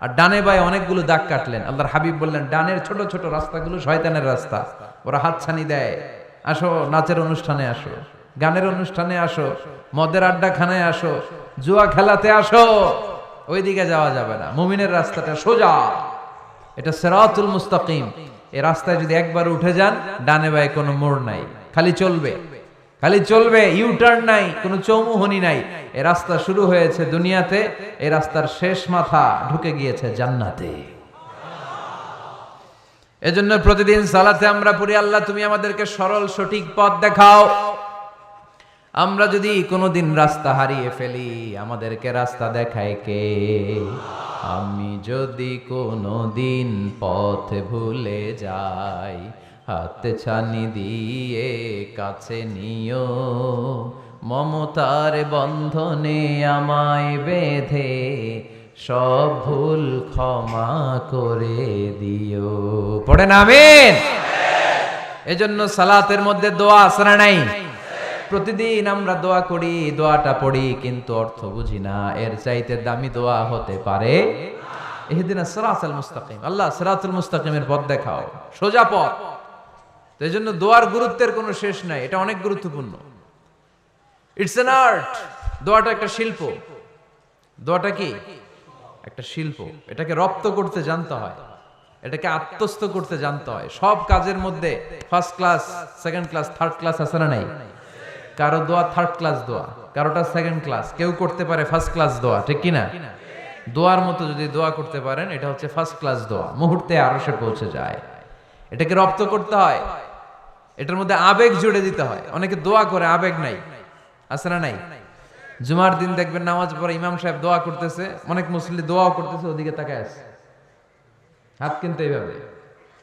আর ডানে বায়ে অনেকগুলো দাগ কাটলেন। আল্লাহর হাবিব বললেন ডানের ছোট ছোট রাস্তাগুলো শয়তানের রাস্তা, ওরা হাতছানি দেয়, আসো নাচের অনুষ্ঠানে আসো, গানের অনুষ্ঠানে আসো, মদের আড্ডাখানায় আসো, জুয়া খেলাতে আসো, ওইদিকে যাওয়া যাবে না। মুমিনের রাস্তাটা সোজা, এটা সিরাতুল মুস্তাকিম। এই রাস্তায় যদি একবার উঠে যান, ডানে বায়ে কোনো মোড় নাই, খালি চলবে, খালি চলবে, ইউটার্ন নাই, কোনো চৌমুহনী নাই। এই রাস্তা শুরু হয়েছে দুনিয়াতে, এই রাস্তার শেষ মাথা ঢুকে গিয়েছে জান্নাতে। এজন্য প্রতিদিন সালাতে আমরা পড়ি আল্লাহ তুমি আমাদেরকে সরল সঠিক পথ দেখাও। আমরা যদি কোনোদিন রাস্তা হারিয়ে ফেলি, আমাদেরকে রাস্তা দেখায় কে? আমি যদি কোনোদিন পথ ভুলে যাই, হাতে ছানি দিয়ে কাছে নিও, মমতার বন্ধনে আমায় বেঁধে সব ভুল ক্ষমা করে দিও। পড়েন আমিন। এজন্য সালাতের মধ্যে দোয়া আছে না নাই? প্রতিদিন আমরা দোয়া করি, দোয়াটা পড়ি, কিন্তু অর্থ বুঝি না। এর চাইতে দামি দোয়া হতে পারে ইহদিনাস সিরাতাল মুস্তাকিম, আল্লাহ সিরাতুল মুস্তাকিমের পথ দেখাও, সোজা পথ। তো এই জন্য দোয়ার গুরুত্বের কোনো শেষ নাই, এটা অনেক গুরুত্বপূর্ণ। ইটস অ্যান আর্ট, দোয়াটা একটা শিল্প। দোয়াটা কি? একটা শিল্প। এটাকে রপ্ত করতে জানতে হয়, এটাকে আত্মস্থ করতে জানতে হয়। সব কাজের মধ্যে first class, second class, third class আছে না নাই? কারো দোয়া থার্ড ক্লাস দোয়া, কারোটা সেকেন্ড ক্লাস, কেউ করতে পারে ফার্স্ট ক্লাস দোয়া, ঠিক কি না? দোয়ার মতো যদি দোয়া করতে পারেন, এটা হচ্ছে ফার্স্ট ক্লাস দোয়া, মুহূর্তে আরশে পৌঁছে যায়। এটাকে রপ্ত করতে হয়, এটার মধ্যে আবেগ জুড়ে দিতে হয়। অনেকে দোয়া করে আবেগ নাই, আছে না নাই? জুমার দিন দেখবেন নামাজ পড়ে ইমাম সাহেব দোয়া করতেছে, অনেক মুসল্লি দোয়াও করতেছে, ওদিকে তাকায় আছে, হাত কিন্তু এইভাবে,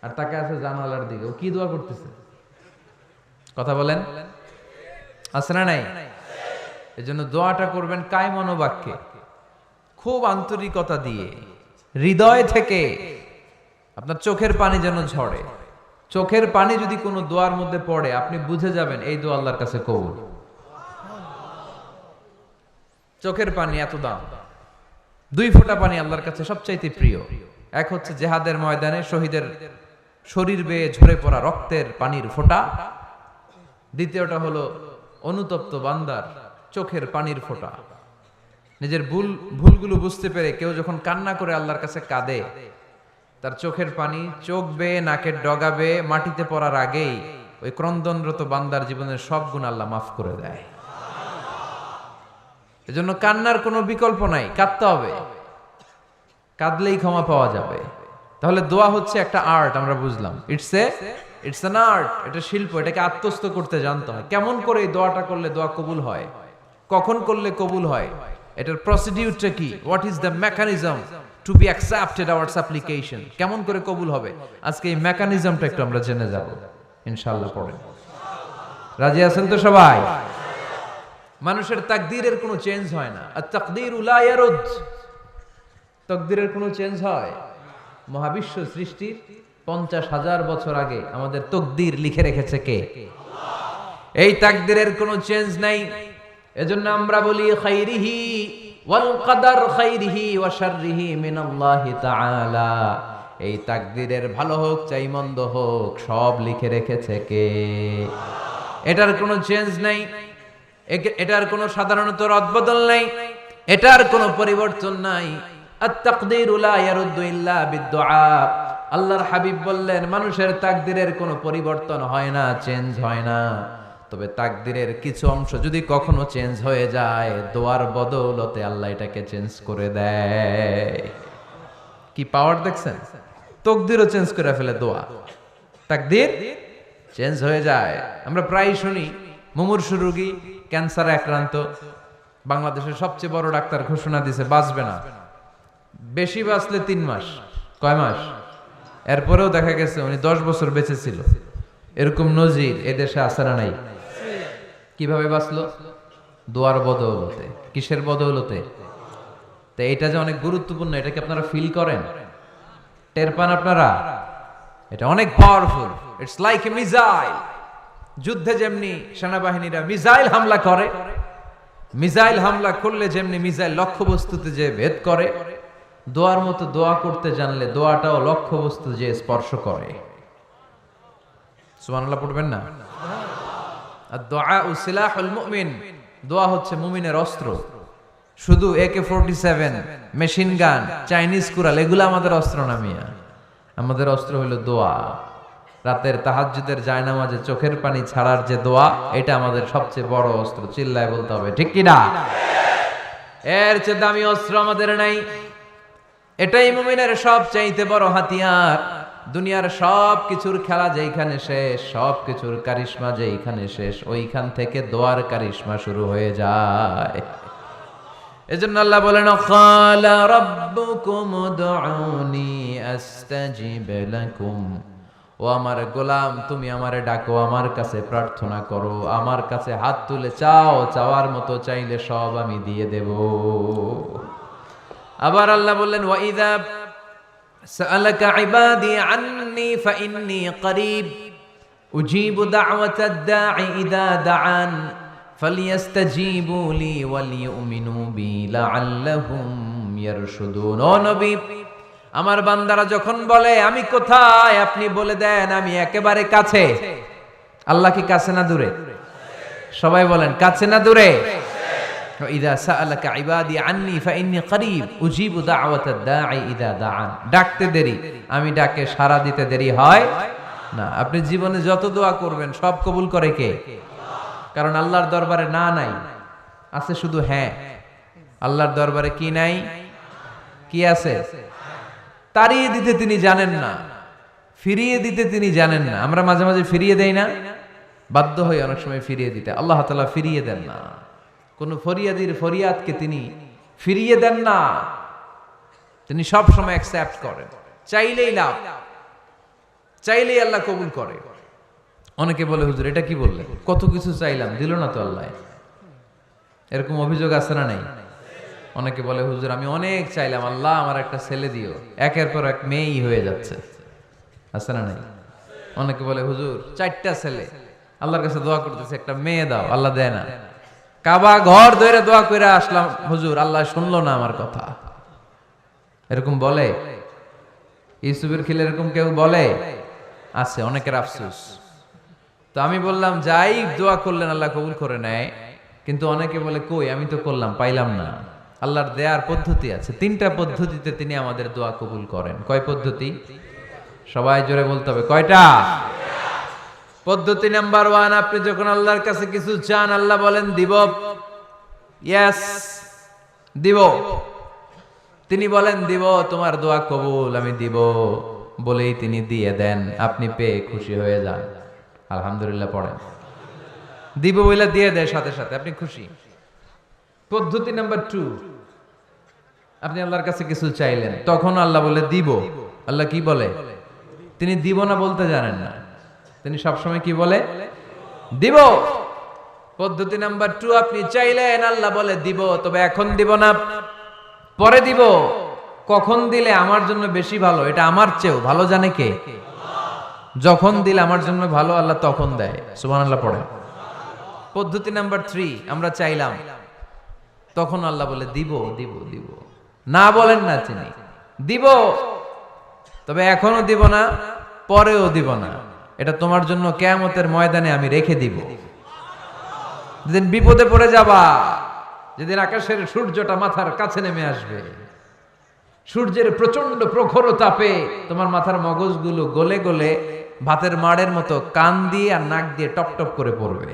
আর তাকায় আছে জানালার দিকে, ও কি দোয়া করতেছে? কথা বলেন, আছে না নাই? এজন্য দোয়াটা করবেন কায় মনোবাক্যে, খুব আন্তরিকতা দিয়ে, হৃদয় থেকে। আপনার চোখের পানি যেন ঝরে, চোখের পানি যদি কোনো দোয়ার মধ্যে পড়ে আপনি বুঝে যাবেন এই দোয়া আল্লাহর কাছে কবুল। চোখের পানি এত দাম। 2 ফোঁটা পানি আল্লাহর কাছে সবচাইতে প্রিয়। এক হচ্ছে জিহাদের ময়দানে শহীদের শরীর বেয়ে ঝরে পড়া রক্তের পানির ফোঁটা, দ্বিতীয়টা হলো অনুতপ্ত বান্দার চোখের পানির ফোঁটা। নিজের ভুলগুলো বুঝতে পেরে কেউ যখন কান্না করে আল্লাহর কাছে কাঁদে, তার চোখের পানি চোখ বেয়ে নাকের ডগা বেয়ে মাটিতে পড়ার আগেই ওই ক্রন্দনরত বান্দার জীবনের সব গুণ আল্লাহ মাফ করে দেয়। এজন্য কান্নার কোনো বিকল্প নাই, কাঁদতে হবে, কাঁদলেই ক্ষমা পাওয়া যাবে। তাহলে দোয়া হচ্ছে একটা আর্ট, আমরা বুঝলাম। ইটস অ্যান আর্ট, এটা শিল্প, এটাকে আত্মস্থ করতে জানতে হয়। কেমন করে এই দোয়াটা করলে দোয়া কবুল হয়, কখন করলে কবুল হয়, এটার প্রসিডিউরটা কি, what is the mechanism two be accepted hour সাপ্লিকেশন, কেমন করে কবুল হবে, আজকে এই মেকানিজমটা একটু আমরা জেনে যাব ইনশাআল্লাহ। পড়ে রাজি আছেন তো সবাই? মানুষের তাকদীরের কোনো চেঞ্জ হয় না। আর তাকদীরু লা ইয়ারুদ, তাকদীরের কোনো চেঞ্জ হয়? মহাবিশ্ব সৃষ্টির 50,000 বছর আগে আমাদের তাকদীর লিখে রেখেছে কে? এই তাকদীরের কোনো চেঞ্জ নাই। এজন্য আমরা বলি খাইরিহি ওয়াল কদর খাইরিহি ওয়া শাররিহি মিনাল্লাহি তাআলা। এই তাকদীরের ভালো হোক চাই মন্দ হোক সব লিখে রেখেছে কে? এটার কোনো চেঞ্জ নাই, এটার কোনো সাধারণত রদবদল নাই, এটার কোনো পরিবর্তন নাই। আত-তাকদীরু লা ইয়ারুদ্দু ইল্লা বিদ-দুআ। আল্লাহর হাবিব বললেন মানুষের তাকদীরের কোনো পরিবর্তন হয় না, চেঞ্জ হয় না। তবে তাকদীরের কিছু অংশ যদি কখনো চেঞ্জ হয়ে যায়, দোয়ার বদৌলতে আল্লাহ এটাকে চেঞ্জ করে দেয়। কি পাওয়ার দেখছেন? তাকদীরও চেঞ্জ করে ফেলে দোয়া, তাকদীর চেঞ্জ হয়ে যায়। আমরা প্রায় শুনি মুমূর্ষু রোগী, ক্যান্সারে আক্রান্ত, বাংলাদেশের সবচেয়ে বড় ডাক্তার ঘোষণা দিয়েছে বাঁচবে না, বেশি বাঁচলে 3 মাস। কয় মাস? এরপরেও দেখা গেছে উনি 10 বছর বেঁচে ছিল। এরকম নজির এদেশে আছে না নাই? কিভাবে বাঁচলো? দোয়ার বদৌলতে। কিসের বদৌলতে? তো এটা যে অনেক গুরুত্বপূর্ণ, এটা কি আপনারা ফিল করেন, টের পান আপনারা? এটা অনেক powerful. It's like a missile. যুদ্ধে যেমনি সেনাবাহিনীরা মিসাইল হামলা করে, মিসাইল হামলা করলে যেমনি মিসাইল লক্ষ্যবস্তুতে যে ভেদ করে, দোয়ার মতো দোয়া করতে জানলে দোয়াটাও লক্ষ্যবস্তু যে স্পর্শ করে। সুবহানাল্লাহ পড়বেন না? আদ-দুআ সিলাহুল মুমিন। দোয়া হচ্ছে মুমিনের অস্ত্র। শুধু AK-47, machine gun, Chinese Corel এগুলো আমাদের অস্ত্র না মিয়া। আমাদের অস্ত্র হলো দোয়া। রাতের তাহাজ্জুদের জায়নামাজে চোখের পানি ছাড়ার যে দোয়া, এটা আমাদের সবচেয়ে বড় অস্ত্র। চিল্লায় বলতে হবে ঠিক কি না? এর চেয়ে দামি অস্ত্র আমাদের নাই। এটাই মুমিনের সবচাইতে বড় হাতিয়ার। দুনিয়ার সব কিছুর খেলা যেইখানে শেষ, সব কিছুর কারিশমা যেইখানে শেষ, ওইখান থেকে দোয়ার কারিশমা শুরু হয়ে যায়। এজন্য আল্লাহ বলেন ক্বালা রাব্বুকুম উদউনি আস্তাজিব লাকুম। ও আমার গোলাম, তুমি আমারে ডাকো, আমার কাছে প্রার্থনা করো, আমার কাছে হাত তুলে চাও, চাওয়ার মতো চাইলে সব আমি দিয়ে দেব। আবার আল্লাহ বললেন ওয়া ইযা সাআলাকা ইবাদি আন্নী ফাইন্নী করিব উজিবু দাওয়াতাদ দাঈ ইযা দাআন ফালিয়াস্তাজিবু লি ওয়ালিউমিনু বি লাআল্লাহুম ইয়ারশুদুন। ও নবী, আমার বান্দারা যখন বলে আমি কোথায়, আপনি বলে দেন আমি একেবারে কাছে। আল্লাহ কি কাছে না দূরে? সবাই বলেন কাছে না দূরে? ইযা সাআলাকা ইবাদি আন্নী ফাইন্নী করিব উজিবু দাওয়াতাদ দাঈ ইযা দাআন। ডাকতে দেরি, আমি ডাকে সাড়া দিতে দেরি হয় না। আপনি জীবনে যত দোয়া করবেন সব কবুল করে কে? কারণ আল্লাহর দরবারে না নাই, আছে শুধু হ্যাঁ। আল্লাহর দরবারে কি নাই? কি আছে? তাড়িয়ে দিতে তিনি জানেন না, ফিরিয়ে দিতে তিনি জানেন না। আমরা মাঝে মাঝে ফিরিয়ে দেই না, বাধ্য হই অনেক সময় ফিরিয়ে দিতে। আল্লাহ তাআলা ফিরিয়ে দেন না। কোন ফরিয়াদির ফরিয়াদকে তিনি ফিরিয়ে দেন না, তিনি সব সময় অ্যাকসেপ্ট করেন। চাইলেই লাভ, চাইলেই আল্লাহ কবুল করে। অনেকে বলে হুজুর এটা কি বললেন, কত কিছু চাইলাম দিল না তো আল্লাহ। এরকম অভিযোগ আছে না নাই? অনেকে বলে হুজুর আমি অনেক চাইলাম, আল্লাহ আমার একটা ছেলে দিও, একের পর এক মেয়েই হয়ে যাচ্ছে। আছে না নাই? অনেকে বলে হুজুর 4টা ছেলে, আল্লাহর কাছে দোয়া করতেছে একটা মেয়ে দাও, আল্লাহ দেয় না। কাবা ঘর ধরে দোয়া করে আসলাম, হুজুর আল্লাহ শুনলো না আমার কথা। এরকম বলে? ইউসুফের খিলে এরকম কেউ বলে? আছে, অনেকের আফসোস। তো আমি বললাম যাই দোয়া করলেন আল্লাহ কবুল করে নেয়, কিন্তু অনেকে বলে কই আমি তো করলাম পাইলাম না। আল্লাহর দেয়ার পদ্ধতি আছে, 3টা পদ্ধতিতে তিনি আমাদের দোয়া কবুল করেন। কয় পদ্ধতি? সবাই জোরে বলতে হবে, কয়টা? পদ্ধতি নাম্বার 1, আপনি যখন আল্লাহর কাছে কিছু চান আল্লাহ বলেন দিব, ইয়েস দিব। তিনি বলেন দিব, তোমার দোয়া কবুল, আমি দিব বলেই তিনি দিয়ে দেন, আপনি পেয়ে খুশি হয়ে যান, আলহামদুলিল্লাহ পড়েন। দিব বলে দিয়ে দেয় সাথে সাথে, আপনি খুশি। পদ্ধতি নাম্বার 2, আপনি আল্লাহর কাছে কিছু চাইলেন, তখন আল্লাহ বলে দিব। আল্লাহ কি বলে? তিনি দিব না বলতে জানেন না, তিনি সবসময় কি বলে? দিব। পদ্ধতি নাম্বার 2, আপনি চাইলেন আল্লাহ বলে দিব, তবে এখন দিব না, পরে দিব। কখন দিলে আমার জন্য বেশি ভালো, এটা আমার চেয়েও ভালো জানে কে? যখন দিলে আমার জন্য ভালো আল্লাহ তখন দেয়, সুবহানাল্লাহ পড়ে। পদ্ধতি নাম্বার 3, আমরা চাইলাম, তখন আল্লাহ বলে দিব দিব দিব, না বলেন না তিনি দিব, তবে এখনো দিব না, পরেও দিব না, এটা তোমার জন্য কিয়ামতের ময়দানে আমি রেখে দিব। যেদিন বিপদে পড়ে যাবা, যেদিন আকাশের সূর্যটা মাথার কাছে নেমে আসবে, সূর্যের প্রচন্ড প্রখর তাপে তোমার মাথার মগজগুলো গলে গলে ভাতের মাড়ের মতো কান দিয়ে আর নাক দিয়ে টপ টপ করে পড়বে।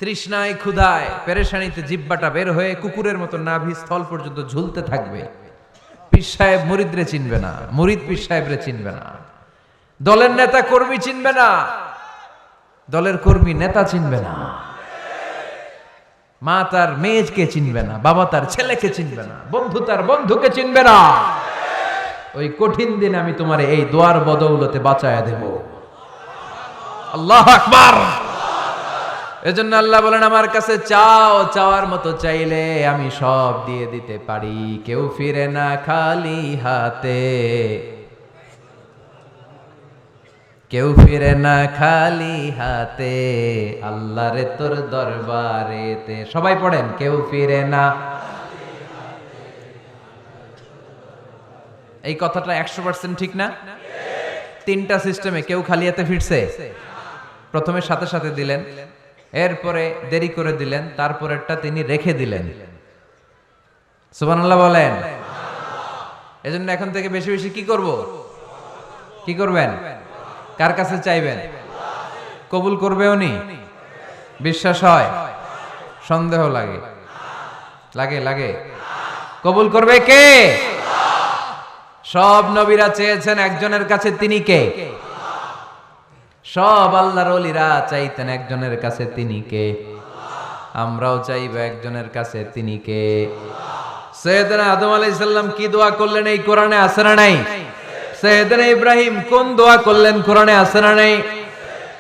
তৃষ্ণায় ক্ষুধায় পেরেশানিতে জিহ্বাটা বের হয়ে কুকুরের মতো নাভি স্থল পর্যন্ত ঝুলতে থাকবে। পীর সাহেব মুরিদরে চিনবে না, মুরিদ পীর সাহেবরে চিনবে না, দলের নেতা কর্মী চিনবে না, দলের কর্মী নেতা চিনবে না, মা তার মেয়েকে চিনবে না, বাবা তার ছেলেকে চিনবে না, বন্ধু তার বন্ধুকে চিনবে না। ওই কঠিন দিন আমি তোমার এই দোয়ার বদৌলতে বাঁচায়া দেব। আল্লাহু আকবার। এজন্য আল্লাহ বলেন আমার কাছে চাও, চাওয়ার মতো চাইলে আমি সব দিয়ে দিতে পারি, কেউ ফিরে না খালি হাতে, কেউ ফিরে না খালি হাতে, আল্লাহরে তোর দরবারেতে। সবাই পড়েন, কেউ ফিরে না। এই কথাটা 100% ঠিক না? 3টা সিস্টেমে কেউ খালি হাতে ফিরছে? প্রথমে সাথে সাথে দিলেন, এরপরে দেরি করে দিলেন, তারপরেরটা তিনি রেখে দিলেন। সুবহানাল্লাহ বলেন। এজন্য এখন থেকে বেশি বেশি কি করব? কি করবেন? কার কাছে চাইবেন? কবুল করবে উনি? বিশ্বাস হয়? সন্দেহ লাগে? লাগে লাগে? কবুল করবে কে? সব নবীরা চেয়েছেন একজনের কাছে, তিনি কে? সব আল্লাহর ওলিরা চাইতেন একজনের কাছে, তিনি কে? আমরাও চাইব একজনের কাছে, তিনি কে? সাইয়েদনা আদম আলাইহিস সালাম কি দোয়া করলেন এই কোরআনে আছে না নাই? সাইয়েদনা ইব্রাহিম কোন দোয়া করলেন কোরআনে আছে না নাই?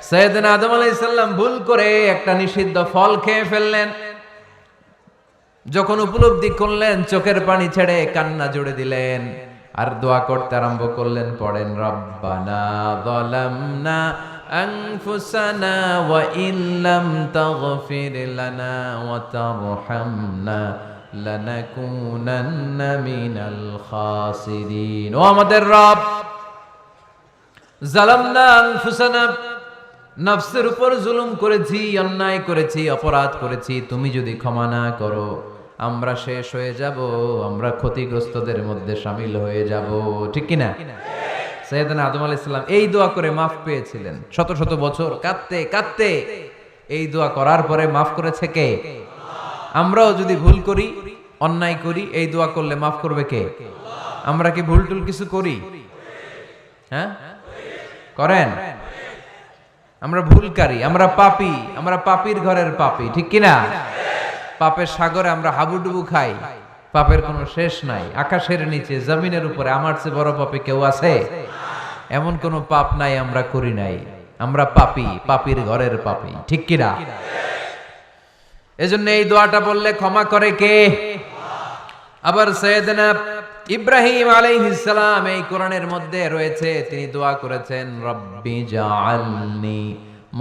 সাইয়েদনা আদম আলাইহিস সালাম ভুল করে একটা নিষিদ্ধ ফল খেয়ে ফেললেন, যখন উপলব্ধি করলেন চোখের পানি ছেড়ে কান্না জুড়ে দিলেন, আর দোয়া করতে আরম্ভ করলেন। পড়েন, রব্বানা যালামনা আনফুসানা ওয়া ইল্লাম তাগফির লানা ওয়া তারহামনা লানাকুনান্না মিনাল খাসিরিন। ও আমাদের রব, যালামনা আনফুসানা, নফসের উপর জুলুম করেছি, অন্যায় করেছি, অপরাধ করেছি, তুমি যদি ক্ষমা না করো আমরা শেষ হয়ে যাব, আমরা ক্ষতিগ্রস্তদের মধ্যে শামিল হয়ে যাব। ঠিক কিনা? সাইয়েদনা আদম আলাইহিস সালাম এই দোয়া করে মাফ পেয়েছিলেন। শত শত বছর কাঁদতে কাঁদতে এই দোয়া করার পরে মাফ করেছে কে? আমরাও যদি ভুল করি, অন্যায় করি, এই দোয়া করলে মাফ করবে কে? আমরা কি ভুল টুল কিছু করি? হ্যাঁ করেন? আমরা ভুলকারী, আমরা পাপী, আমরা পাপীর ঘরের পাপী। ঠিক কিনা? পাপের সাগরে আমরা হাবুডুবু খাই, পাপের কোনো শেষ নাই। আকাশের নিচে, জমিনের উপরে আমার চেয়ে বড় পাপী কেউ আছে? এমন কোন পাপ নাই আমরা করি নাই। আমরা পাপী, পাপীর ঘরের পাপী। ঠিক কিনা? এজন্য এই দোয়াটা বললে ক্ষমা করে কে? আবার সাইয়েদনা ইব্রাহিম আলাইহিস সালাম এই কোরআনের মধ্যে রয়েছে, তিনি দোয়া করেছেন রব্বি জাআলনি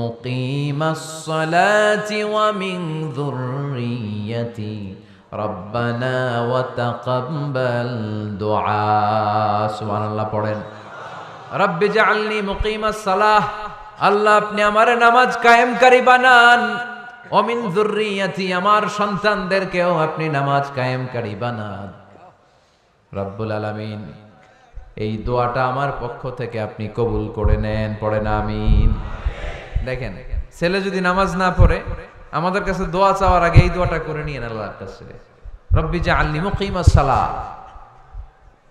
মুকিমাস সালাতি ওয়া মিন যুররিয়্যাতি রব্বানা ওয়া তাকাব্বাল দুআ। সুবহানাল্লাহ পড়েন। রব্বি জাআলনি মুকিমাস সালাহ, আল্লাহ আপনি আমার নামাজ কায়েমকারী বানান, ওয়া মিন যুররিয়্যাতি আমার সন্তানদেরকেও আপনি নামাজ কায়েমকারী বানান। রব্বুল আলামিন এই দোয়াটা আমার পক্ষ থেকে আপনি কবুল করে নেন, পড়েন আমিন। দেখেন, ছেলে যদি নামাজ না পড়ে আমাদের কাছে দোয়া চাওয়ার আগে এই দোয়াটা করে নিয়েন আল্লাহর কাছে, রব্বি জাআলনি মুকিমাস সালাহ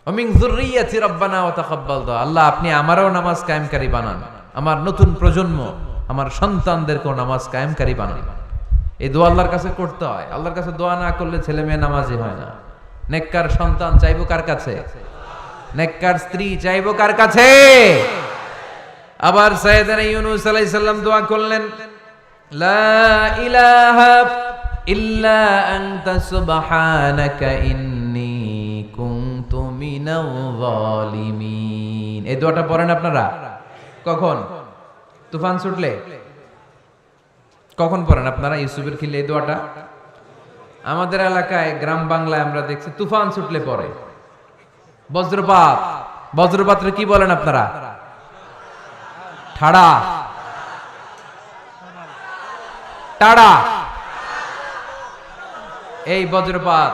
ওয়া মিন যুররিয়্যাতি রব্বানা ওয়া তাকাব্বাল দুআ। আল্লাহ আপনি আমারও নামাজ কায়েমকারী বানান, আমার নতুন প্রজন্ম আমার সন্তানদেরকেও নামাজ কায়েমকারী বানান। এই দোয়া আল্লাহর কাছে করতে হয়। আল্লাহর কাছে দোয়া না করলে ছেলে মেয়ে নামাজি হয় না। নেককার সন্তান চাইবো কার কাছে? নেককার স্ত্রী চাইবো কার কাছে? আবার সাইয়েদনা ইউনূস আলাইহিস সালাম দোয়া করলেন, লা ইলাহা ইল্লা আনতা সুবহানাকা ইন্নী কুনতু মিনাল যালিমিন। এই দোয়াটা পড়েন আপনারা কখন? তুফান ছুটলে? কখন পড়েন আপনারা ইউসুফের খিলে এই দোয়াটা? আমাদের এলাকায় গ্রাম বাংলায় আমরা দেখছি তুফান ছুটলে পড়ে। বজ্রপাত, বজ্রপাতরে কি বলেন আপনারা? ঠাড়া, টাড়া। এই বজ্রপাত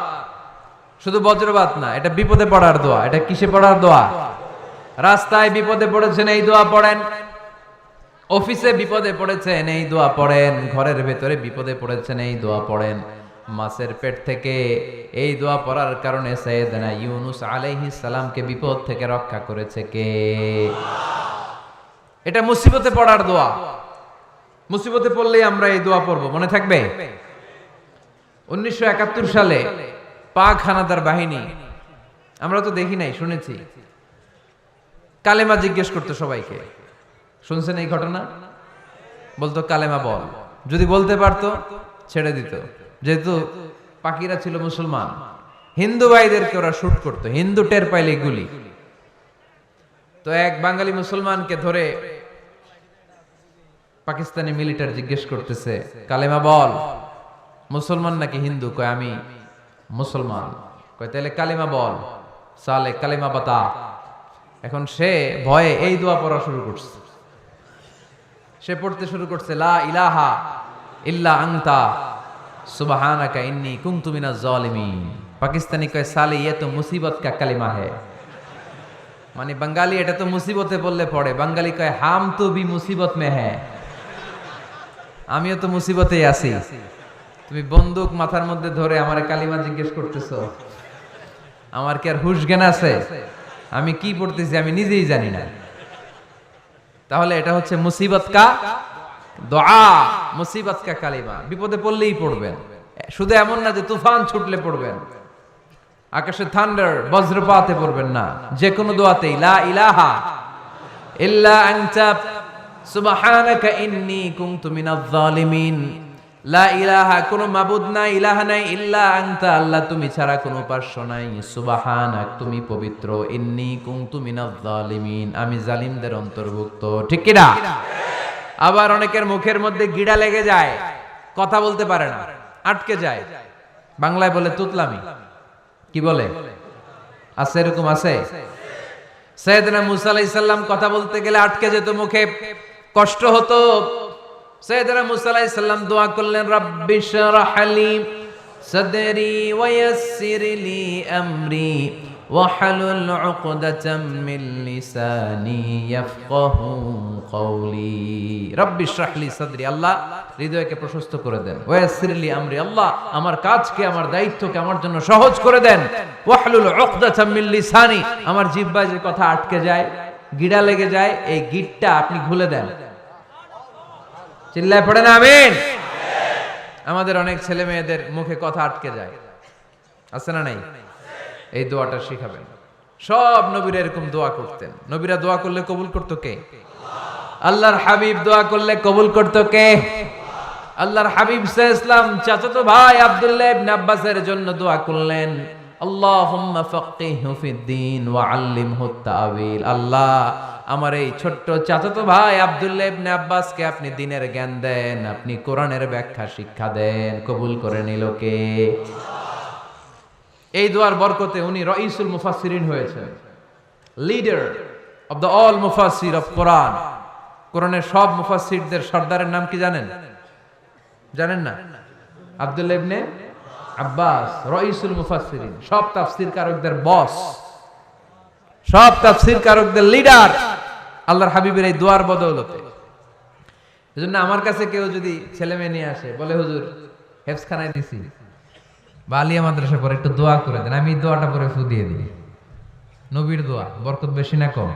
শুধু বজ্রপাত না, এটা বিপদে পড়ার দোয়া। এটা কিসে পড়ার দোয়া? রাস্তায় বিপদে পড়েছেন এই দোয়া পড়েন, অফিসে বিপদে পড়েছেন এই দোয়া পড়েন, ঘরের ভেতরে বিপদে পড়েছেন এই দোয়া পড়েন। মাছের পেট থেকে এই দোয়া পড়ার কারণে সাইয়েদনা ইউনূস আলাইহিস সালামকে বিপদ থেকে রক্ষা করেছে কে? এটা মুসিবতে পড়ার দোয়া। মুসিবতে পড়লেই আমরা এই দোয়া পড়ব, মনে থাকবে? 1971 সালে পাক হানাদার বাহিনী, আমরা তো দেখি নাই, শুনেছি, কালেমা জিজ্ঞেস করতো সবাইকে। শুনছেন এই ঘটনা? বলতো কালেমা বল, যদি বলতে পারতো ছেড়ে দিত। যেহেতু পাকিরা ছিল মুসলমান, হিন্দু ভাইদেরকে ওরা শুট করতো, হিন্দু টের পাইলে গুলি। তো এক বাঙালি মুসলমানকে ধরে পাকিস্তানি মিলিটার জিজ্ঞেস করতেছে, কালেমা বল, মুসলমান নাকি হিন্দু? কয় আমি মুসলমান। কয় তাহলে কালেমা বল, সালে কালেমা বাতা। এখন সে ভয়ে এই দোয়া পড়া শুরু করছে। সে পড়তে শুরু করছে, লা ইলাহা ইল্লা আনতা সুবহানাকা ইন্নী কুনতু মিনাজ জালিমিন। পাকিস্তানি কয় সালে ये तो मुसीबत का कलिमा है। মানে বাঙালি এটা তো মুসিবতে বললে পড়ে, বাঙালি কয় হাম তো ভি মুসিবত মে হ্যায়, আমিও তো মুসিবতেই আছি। তুমি বন্দুক মাথার মধ্যে ধরে আমারে কালিমা জিজ্ঞেস করতেছো, আমার কি আর হুশ জ্ঞান আছে? আমি কি পড়তেছি আমি নিজেই জানি না। তাহলে এটা হচ্ছে মুসিবত কা দোয়া, মুসিবত কা কালিমা। বিপদে পড়লেই পড়বেন, শুধু এমন না যে তুফান ছুটলে পড়বেন, আকাশে থান্ডার বজ্রপাতে পড়বেন না। যে কোনো দোয়াতেই লা ইলাহা ইল্লা আনতা সুবহানাকা ইন্নী কুনতু মিনাজ জালিমিন। লা ইলাহা, কোনো মাবুদ নাই, ইলাহা নাই, ইল্লা আনতা আল্লাহ তুমি ছাড়া কোনো উপাস্য নাই, সুবহানাক তুমি পবিত্র, ইন্নী কুনতু মিনাজ জালিমিন আমি জালিমদের অন্তর্ভুক্ত। ঠিক কি না? আবার অনেকের মুখের মধ্যে গিড়া লেগে যায়, কথা বলতে পারে না, আটকে যায়। বাংলায় বলে তুতলামি। কি বলে? আছে, এরকম আছে। সাইয়েদনা মুসা আলাইহিস সালাম কথা বলতে গেলে আটকে যেত, মুখে কষ্ট হতো। সাইয়েদনা মুসা আলাইহিস সালাম দোয়া করলেন, রাব্বি শরহ লি সাদরি ওয়া ইয়াসসির লি আমরি ওয়াহলুল উকদাতাম মিন লিসানি ইয়াফকাহু কওলি। রাব্বি শরহ লি সাদরি, আল্লাহ হৃদয়কে প্রশস্ত করে দেন। ওয়া ইয়াসসির লি আমরি, আল্লাহ আমার কাজকে, আমার দায়িত্বকে আমার জন্য সহজ করে দেন। ওয়াহলুল উকদাতাম মিন লিসানি, আমার জিহ্বায় যে কথা আটকে যায়, গিড়া লেগে যায়, এই গিটটা আপনি খুলে দেন। চিল্লায় পড়েন আমিন। আমাদের অনেক ছেলে মেয়েদের মুখে কথা আটকে যায়, আছে না নাই? এই দোয়াটা শিখাবেন। সব নবীরা এরকম দোয়া করতেন। নবীরা দোয়া করলে কবুল করতো কে? আল্লাহর হাবিব দোয়া করলে কবুল করতো কে? আল্লাহর হাবিব সাল্লাল্লাহু আলাইহি ওয়াসাল্লাম চাচাতো ভাই আব্দুল্লাহ ইবনে আব্বাসের জন্য দোয়া করলেন, আল্লাহুম্মা ফাক্কিহহু ফিদ্দীন ওয়া আল্লিমহু তা'ওয়িল। আল্লাহ, আমার এই ছোট্ট চাচাতো ভাই আব্দুল্লাহ ইবনে আব্বাসকে আপনি দ্বীনের জ্ঞান দেন, আপনি কোরআনের ব্যাখ্যা শিক্ষা দেন। কবুল করে নিল কে? এই দোয়ার বরকতে উনি রাইসুল মুফাসসিরিন হয়েছেন, লিডার অফ দ্য অল মুফাসসির অফ কোরআন। কোরআনের সব মুফাসসিরদের সর্দারের নাম কি জানেন? জানেন না? আব্দুল্লাহ ইবনে আব্বাস রাইসুল মুফাসসিরিন, সব তাফসীর কারকদের বস, সব তাফসীর কারকদের লিডার, আল্লাহর হাবিবের এই দোয়ার বদৌলতে। এজন্য আমার কাছে কেউ যদি ছেলে মেয়ে নিয়ে আসে, বলে হুজুর হেফজখানায় দিছি বা আলিয়া মাদ্রাসা পরে একটু দোয়া করে দেন, আমি দোয়াটা পরে ফু দিয়ে দিই। নবীর দোয়া, বরকত বেশি না কম?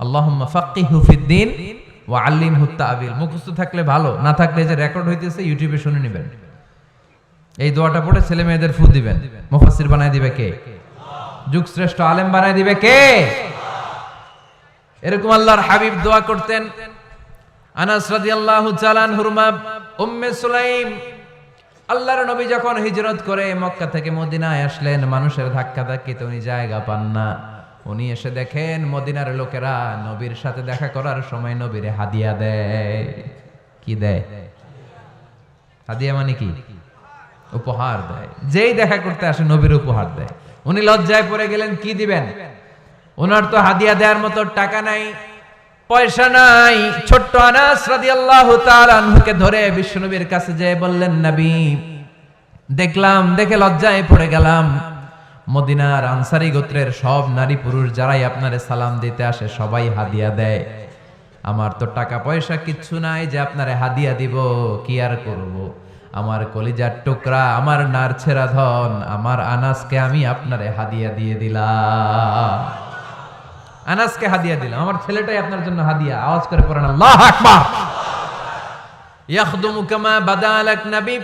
আল্লাহুম্মা ফাক্কিহহু ফিদ্দীন ওয়া আল্লিমহু তা'ওয়িল। মুখস্থ থাকলে ভালো, না থাকলে যে রেকর্ড হইতেছে ইউটিউবে শুনে নেবেন। এই দোয়াটা পড়ে ছেলে মেয়েদের ফু দিবেন। মুফাসসির বানায় দিবে কে? যুগ শ্রেষ্ঠ আলেম বানায় দিবে কে? এরকম আল্লাহর হাবিব দোয়া করতেন। আনাস রাদিয়াল্লাহু তাআলা আনহুর মা উম্মে সুলাইম, আল্লাহর নবী যখন হিজরত করে মক্কা থেকে মদিনায় আসলেন, মানুষের ধাক্কা ধাক্কিতে উনি জায়গা পান না। উনি এসে দেখেন মদিনার লোকেরা নবীর সাথে দেখা করার সময় নবীরে হাদিয়া দেয়। কি দেয়? হাদিয়া মানে কি? উপহার দেয়। যেই দেখা করতে আসে নবীর উপহার দেয়। উনি লজ্জায় পড়ে গেলেন, কি দিবেন? ওনার তো হাদিয়া দেওয়ার মতো টাকা নাই, পয়সা নাই। ছোট্ট আনাস রাদিয়াল্লাহু তাআলা আনহুকে ধরে বিশ্বনবীর কাছে যেয়ে বললেন, নবী, দেখলাম, দেখে লজ্জায় পড়ে গেলাম, মদিনার আনসারী গোত্রের সব নারী পুরুষ যারাই আপনারে সালাম দিতে আসে সবাই হাদিয়া দেয়। আমার তো টাকা পয়সা কিচ্ছু নাই যে আপনারে হাদিয়া দিব, কি আর করব? আমার কলিজার টুকরা, আমার নারছেরা ধন, আমার আনাসকে আমি আপনারে হাদিয়া দিয়ে দিলাম। আনাসকে হাদিয়া দিলাম, আমার ছেলেটাই আপনার জন্য হাদিয়া। আওয়াজ করে পড়েন আল্লাহু আকবার। ইয়াখদুমু কামা বাদালাক নবী,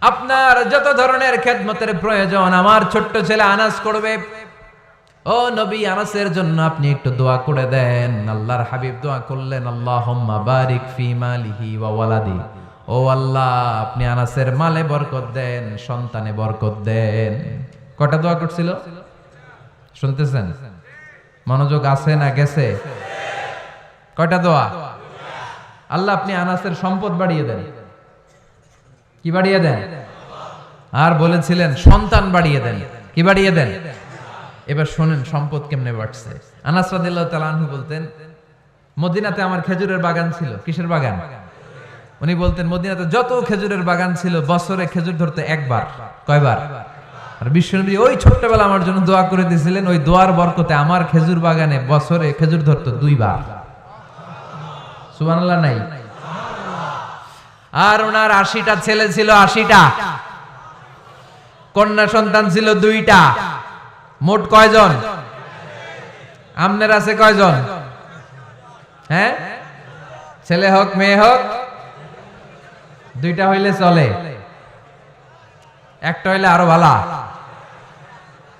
আপনার যত ধরনের খেদমতের প্রয়োজন আমার ছোট্ট ছেলে আনাস করবে। ও নবী, আনাসের জন্য আপনি একটু দোয়া করে দেন। আল্লাহর হাবিব দোয়া করলেন, আল্লাহুম্মা বারিক ফি মালিহি ওয়া ওয়ালাদি। ও আল্লাহ, আপনি আনাসের মালে বরকত দেন, সন্তানে বরকত দেন। কটা দোয়া করছিল শুনতেছেন? মনোযোগ আছে না গেছে? কয়টা দোয়া? আল্লাহ, আপনি আনাসের সম্পদ বাড়িয়ে দেন। কি বাড়িয়ে দেন? আর বলেছিলেন সন্তান বাড়িয়ে দেন। কি বাড়িয়ে দেন? এবার শোনেন সম্পদ কেমনে বাড়ছে। আনাস রাদিয়াল্লাহু তাআলা আনহু বলতেন, মদিনাতে আমার খেজুরের বাগান ছিল। কিসের বাগান? উনি বলতেন মদিনাতে যত খেজুরের বাগান ছিল বছরে খেজুর ধরতে একবার। কয়বার? আর বিশ্বনবী ওই ছোট্টবেলা আমার জন্য দোয়া করে দিয়েছিলেন, ওই দোয়ার বরকতে আমার খেজুর বাগানে বছরে খেজুর ধরতো 2 বার। সুবহানাল্লাহ নাই? আর ওনার 80টা ছেলে ছিল, 80টা কন্যা সন্তান ছিল 2টা। মোট কয়জন? আমনের আছে কয়জন? হ্যাঁ, ছেলে হোক মেয়ে হোক 2টা হইলে চলে, একটা হইলে আরো ভালো।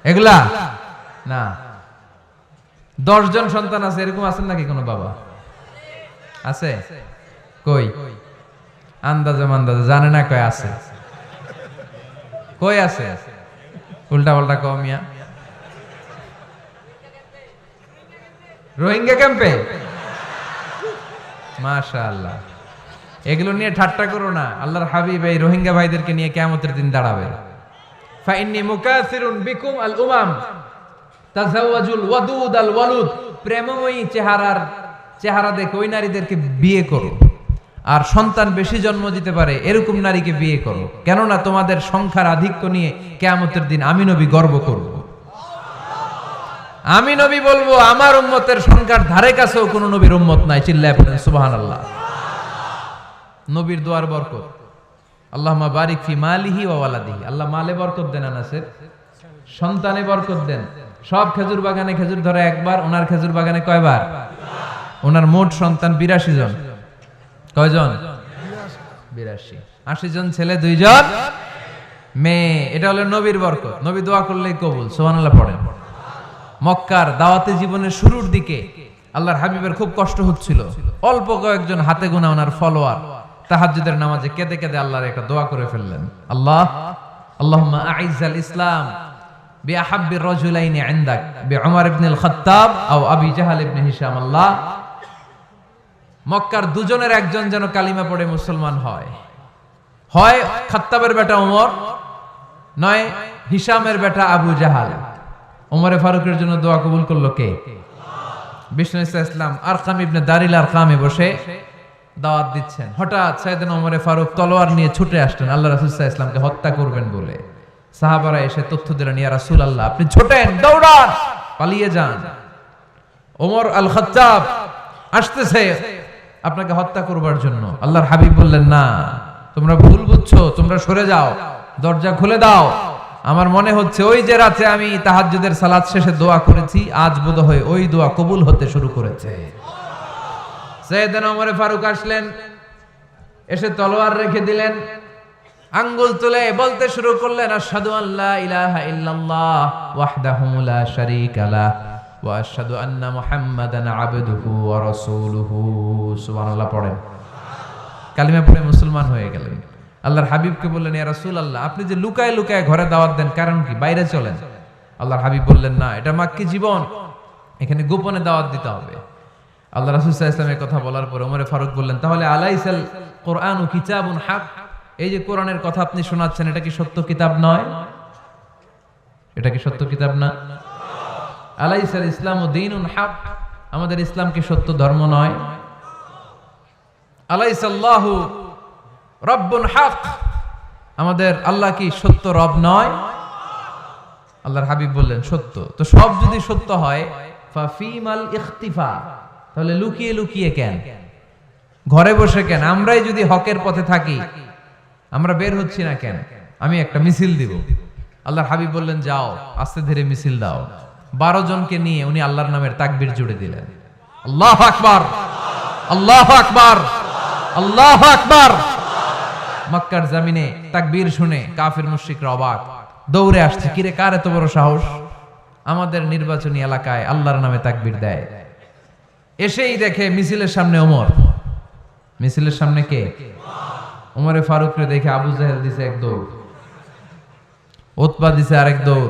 এগুলা না, 10 জন সন্তান আছে, এরকম আছেন নাকি কোনো বাবা? আছে? কই? আন্দাজে মান্দাজে জানে না কয় আছে। কই আছে? উল্টা পাল্টা কমিয়া রোহিঙ্গা ক্যাম্পে। মাশাআল্লাহ, এগুলো নিয়ে ঠাট্টা করো না। আল্লাহর হাবিব এই রোহিঙ্গা ভাইদেরকে নিয়ে কিয়ামতের দিন দাঁড়াবে। ফাইন্নী মুকাসিরুন বিকুম আল উমাম তাযাওয়াজুল ওয়াদুদ আল ওয়ালুদ। প্রেমময়ী চেহারা দেখে ওই নারীদেরকে বিয়ে করো, আর সন্তান বেশি জন্ম দিতে পারে এরকম নারীকে বিয়ে করো, কেননা তোমাদের সংখ্যার আধিক্য নিয়ে কিয়ামতের দিন আমি নবী গর্ব করব। আমি নবী বলবো আমার উম্মতের সংখ্যার ধারে কাছেও কোনো নবীর উম্মত নাই। চিল্লায় পড়েন সুবহানাল্লাহ। নবীর দোয়ার বরকত। আল্লাহুম্মা বারিক ফি মালিহি ওয়া ওয়ালাদিহি। আল্লাহ মালে বরকত দেন, আনাসের সন্তানে বরকত দেন। সব খেজুর বাগানে খেজুর ধরে একবার, ওনার খেজুর বাগানে কয়বার? ওনার মোট সন্তান 82 জন। কয়জন? 82। 80 জন ছেলে, 2 জন মেয়ে। এটা হলো নবীর বরকত। নবী দোয়া করলেই কবুল। সুবহানাল্লাহ পড়েন। মক্কার দাওয়াতে জীবনের শুরুর দিকে আল্লাহর হাবিবের খুব কষ্ট হচ্ছিল। অল্প কয়েকজন হাতে গোনা ওনার ফলোয়ার তাহাজ্জুদের নামাজে কেঁদে কেঁদে আল্লাহর একটা দোয়া করে ফেললেন। আল্লাহুম্মা আইজ্জাল ইসলাম বিআহাব্বির রাজুলাইনি ইনদাক বিউমর ইবনে আল খাত্তাব আও আবি জাহল ইবনে হিশাম আল্লাহ, মক্কার দুজনের একজন যেন কালিমা পড়ে মুসলমান হয়, হয় খাত্তাবের বেটা ওমর, নয় হিশামের বেটা আবু জাহাল। ওমরে ফারুকের জন্য দোয়া কবুল করলো কে? বিষ্ণু ইসলাম আরকাম ইবনে দারিল আরকামে বসে দাওয়াত দিচ্ছেন। হঠাৎ সাইয়েদনা ওমরে ফারুক তলোয়ার নিয়ে ছুটে আসলেন আল্লাহ রাসূল সাল্লাল্লাহু আলাইহি ওয়াসাল্লামকে হত্যা করবেন বলে। সাহাবারা এসে তথ্য দিলেন, ইয়া রাসূলুল্লাহ আপনি ছোটেন, দৌড়ান, পালিয়ে যান, ওমর আল খাত্তাব আসতেছে আপনাকে হত্যা করবার জন্য। আল্লাহর হাবিব বললেন, না তোমরা ভুল বুঝছো, তোমরা সরে যাও, দরজা খুলে দাও। আমার মনে হচ্ছে ওই যে রাতে আমি তাহাজ্জুদের সালাত শেষে দোয়া করেছি, আজ বোধহয় ওই দোয়া কবুল হতে শুরু করেছে। সাইয়েদনা ওমর ফারুক আসলেন, এসে তলোয়ার রেখে দিলেন, আঙ্গুল তুলে বলতে শুরু করলেন, আশহাদু আল্লা ইলাহা ইল্লাল্লাহ ওয়াহদাহু লা শারীকা লাহ ওয়া আশহাদু আন্না মুহাম্মাদান আবদুহু ওয়া রাসূলুহু। সুবহানাল্লাহ পড়েন। কালিমা পড়ে মুসলমান হয়ে গেলেন। আল্লাহর হাবিবকে বললেন, ইয়া রাসূলুল্লাহ আপনি যে লুকায় লুকায় ঘরে দাওয়াত দেন, কারণ কি? বাইরে চলেন। আল্লাহর হাবিব বললেন, না এটা মাক্কি জীবন, এখানে গোপনে দাওয়াত দিতে হবে। আল্লাহ রাসূল সাল্লাল্লাহু আলাইহি ওয়াসাল্লামের কথা বলার পরে ওমর ফারুক বললেন, তাহলে আলাইসাল কোরআনু কিতাবুন হক, এই যে কোরআনের কথা আপনি শোনাচ্ছেন এটা কি সত্য কিতাব নয়? এটা কি সত্য কিতাব না? আলাইসাল ইসলামু দীনুন হক, আমাদের ইসলাম কি সত্য ধর্ম নয়? আলাইসাল্লাহু রব্বুন হক, আমাদের আল্লাহ কি সত্য রব নয়? আল্লাহর হাবিব বললেন, সত্য। তো সব যদি সত্য হয়, ফাফিমাল ইখতিফা, তাহলে লুকিয়ে লুকিয়ে কেন, ঘরে বসে কেন? আমরাই যদি হকের পথে থাকি, আমরা বের হচ্ছি না কেন? আমি একটা মিছিল দিব। আল্লাহর হাবিব বললেন, যাও আস্তে ধীরে মিছিল দাও। 12 জনকে নিয়ে উনি আল্লাহর নামের তাকবীর জুড়ে দিলেন। আল্লাহু আকবার, আল্লাহু আকবার, আল্লাহু আকবার। মক্কার জমিনে তাকবীর শুনে কাফির মুশরিকরা অবাক, দৌড়ে আসছে, কিরে কার এত বড় সাহস আমাদের নির্বাচনী এলাকায় আল্লাহর নামে তাকবীর দেয়। এসেই দেখে মিছিলের সামনে ওমর। মিছিলের সামনে কে? ওমরে ফারুককে দেখে আবু জাহেল দিছে এক দৌড়, উতবা দিছে আরেক দৌড়,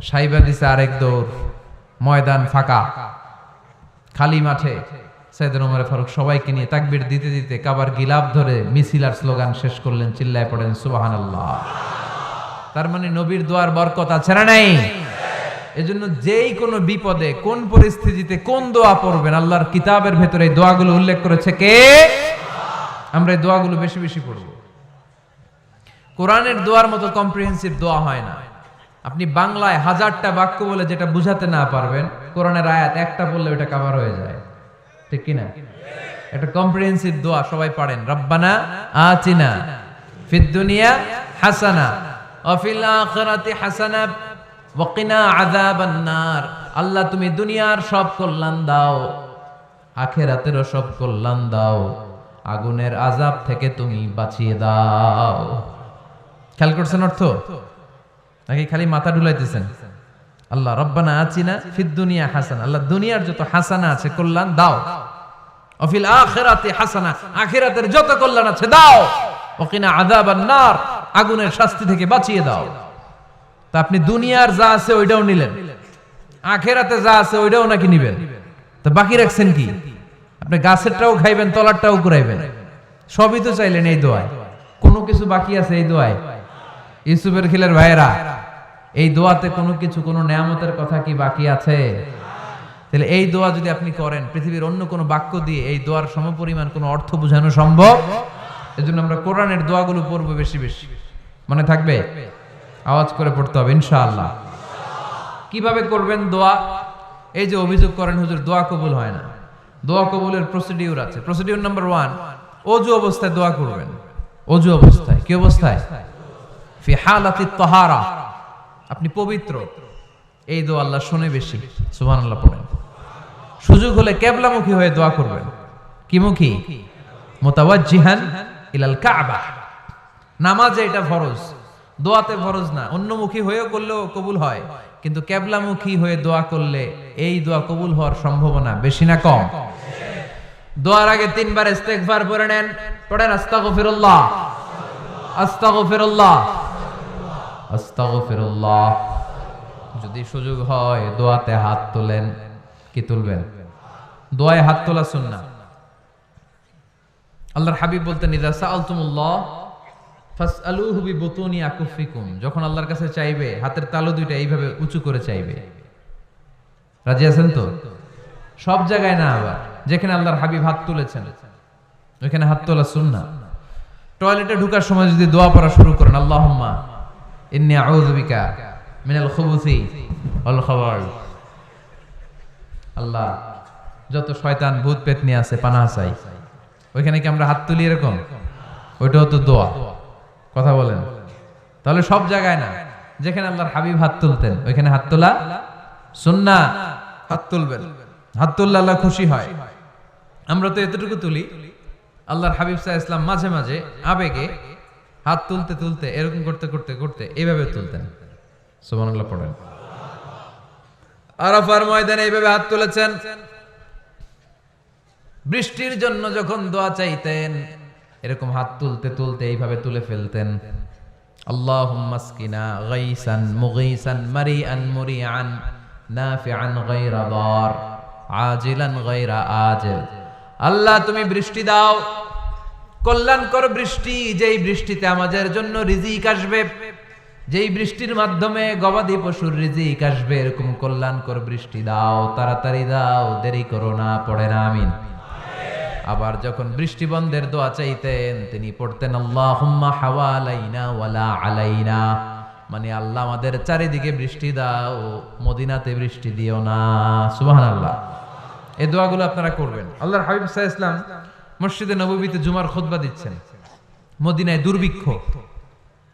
সাইবা দিছে আরেক দৌড়। ময়দান ফাঁকা, খালি মাঠে সাইয়েদনা ওমর ফারুক সবাইকে নিয়ে তাকবীর দিতে দিতে কাবার গিলাফ ধরে মিছিল আর স্লোগান শেষ করলেন। চিল্লায় পড়েন সুবহানাল্লাহ। তার মানে নবীর দোয়ার বরকত আছে না নাই? এজন্য যেই কোনো বিপদে কোন পরিস্থিতিতে কোন দোয়া পড়বেন, আল্লাহর কিতাবের ভেতরে এই দোয়াগুলো উল্লেখ করেছে কে? আমরা এই দোয়াগুলো বেশি বেশি পড়ব। কোরআনের দোয়ার মতো কম্প্রিহেন্সিভ দোয়া হয় না। আপনি বাংলায় 1000টা বাক্য বলে যেটা বুঝাতে না পারবেন, কোরআনের আয়াত একটা বললে ওটা কভার হয়ে যায়, ঠিক কি না? একটা কম্প্রিহেন্সিভ দোয়া সবাই পড়েন, রব্বানা আতিনা ফিদ দুনিয়া হাসানা ওয়া ফিল আখিরাতি হাসানা ওয়া কিনা আযাবান নার। আল্লাহ তুমি দুনিয়ার সব কল্যাণ দাও, আখিরাতেরও সব কল্যাণ দাও, আগুনের আযাব থেকে তুমি বাঁচিয়ে দাও। খেয়াল করছেন অর্থ নাকি খালি মাথা ঢুলাইতেছেন? আল্লাহ রব্বানা আতিনা ফিদ দুনিয়া হাসানা, আল্লাহ দুনিয়ার যত হাসানা আছে কল্যাণ দাও, ওয়া ফিল আখিরাতি হাসানা, আখিরাতের যত কল্যাণ আছে দাও, ওয়া কিনা আযাবান নার, আগুনের শাস্তি থেকে বাঁচিয়ে দাও। তা আপনি দুনিয়ার যা আছে ওইটাও নিলেন, আখিরাতে যা আছে ওইটাও নাকি নিবেন, তো বাকি রাখছেন কি? আপনি গাছেরটাও খাইবেন, তলারটাও কুড়াইবেন, সবই তো চাইলেন এই দোয়ায়। কোনো কিছু বাকি আছে এই দোয়ায়? ইউসুফের খিলের ভাইয়েরা, এই দোয়াতে কোনো কিছু, কোনো নেয়ামতের কথা কি বাকি আছে? তাহলে এই দোয়া যদি আপনি করেন, পৃথিবীর অন্য কোনো বাক্য দিয়ে এই দোয়ার সমপরিমাণ কোনো অর্থ বোঝানো সম্ভব? এজন্য আমরা কোরআনের দোয়াগুলো পড়বো বেশি বেশি। মনে থাকবে? আওয়াজ করে পড়তে হবে ইনশাআল্লাহ। কিভাবে করবেন দোয়া? এই যে অভিযোগ করেন হুজুর দোয়া কবুল হয় না, দোয়া কবুলের প্রসিডিউর আছে। প্রসিডিউর নাম্বার 1, ওযু অবস্থায় দোয়া করবেন। ওযু অবস্থায়, কি অবস্থায়? ফি হালাতিত তাহারা, আপনি পবিত্র। এই দোয়া আল্লাহ শুনে বেশি, সুবহানাল্লাহ পড়েন। সুযোগ হলে কিবলামুখী হয়ে দোয়া করবেন। কি মুখী? মুতাওয়াজ্জিহান ইলাল কাবা। নামাজে এটা ফরজ, দোয়াতে ফরজ না। অন্যমুখী হয়েও করলেও কবুল হয়, কিন্তু কিবলামুখী হয়ে দোয়া করলে এই দোয়া কবুল হওয়ার সম্ভাবনা বেশি না কম? দোয়ার আগে 3 বার ইস্তেগফার পড়ে নেন। পড়েন আস্তাগফিরুল্লাহ, আস্তাগফিরুল্লাহ, আস্তাগফিরুল্লাহ, যদি সুযোগ হয় দোয়াতে হাত তোলেন। কি তুলবেন? দোয়ায় হাত তোলা সুন্নাহ। আল্লাহর হাবিব বলতেন, ইযা সাআলতুমুল্লাহ ফাসআলুহু বিবুতুনি আকুফিকুম। যখন আল্লাহর কাছে চাইবে হাতের তালু দুইটা এইভাবে উঁচু করে চাইবে। রাজি আছেন তো? সব জায়গায় না, আবার যেখানে আল্লাহর হাবিব হাত তুলেছেন ওইখানে হাত তোলা সুন্নাহ। টয়লেটে ঢোকার সময় যদি দোয়া পড়া শুরু করেন, আল্লাহুম্মা ইন্নী আউযু বিকা মিনাল খুবুসি ওয়াল খাবাইস, আল্লাহ যত শয়তান ভূত পেতনি আছে পানাহ চাই। ওইখানে কি আমরা হাত তুলি এরকম? ওইটাও তো দোয়া। কথা বলেন। তাহলে সব জায়গায় না, যেখানে আল্লাহর হাবিব হাত তুলতেন ওইখানে হাত তোলা সুন্নাহ। হাত তুলবেন, হাত তুললে আল্লাহ খুশি হয়। আমরা তো এতটুকু তুলি, আল্লাহর হাবিব সাল্লাল্লাহু আলাইহি ওয়াসাল্লাম মাঝে মাঝে আবেগে হাত তুলতে তুলতে এরকম করতে করতে করতে এইভাবে তুলতেন। সুবহানাল্লাহ পড়েন। আরাফার ময়দানে এইভাবে হাত তুলেছেন। বৃষ্টির জন্য যখন দোয়া চাইতেন এরকম হাত তুলতে তুলতে এইভাবে তুলে ফেলতেন। আল্লাহুম্মা আসকিনা গাইসান মুগীসান মারিআন মুরিআন নাফিআন গায়রা দার আজিলান গায়রা আজিল। আল্লাহ তুমি বৃষ্টি দাও, কল্যাণকর বৃষ্টি, যেই বৃষ্টিতে আমাদের জন্য রিজিক আসবে, যেই বৃষ্টির মাধ্যমে গবাদি পশুর রিজিক আসবে, এরকম কল্যাণকর বৃষ্টি দাও, তাড়াতাড়ি দাও, দেরি করো না। পড়েন আমিন। আবার যখন বৃষ্টি বন্ধের দোয়া চাইতেন তিনি পড়তেন আল্লাহুম্মা হাওয়ালাইনা ওয়ালা আলাইনা, মানে আল্লাহ আমাদের চারিদিকে বৃষ্টি দাও, মদিনাতে বৃষ্টি দিও না। সুবহানাল্লাহ। এই দোয়াগুলো আপনারা করবেন। আল্লাহর হাবিব সাল্লাল্লাহু আলাইহি ওয়াসাল্লাম মসজিদে নববীতে জুমার খুতবা দিচ্ছেন। মদিনায় দুর্ভিক্ষ,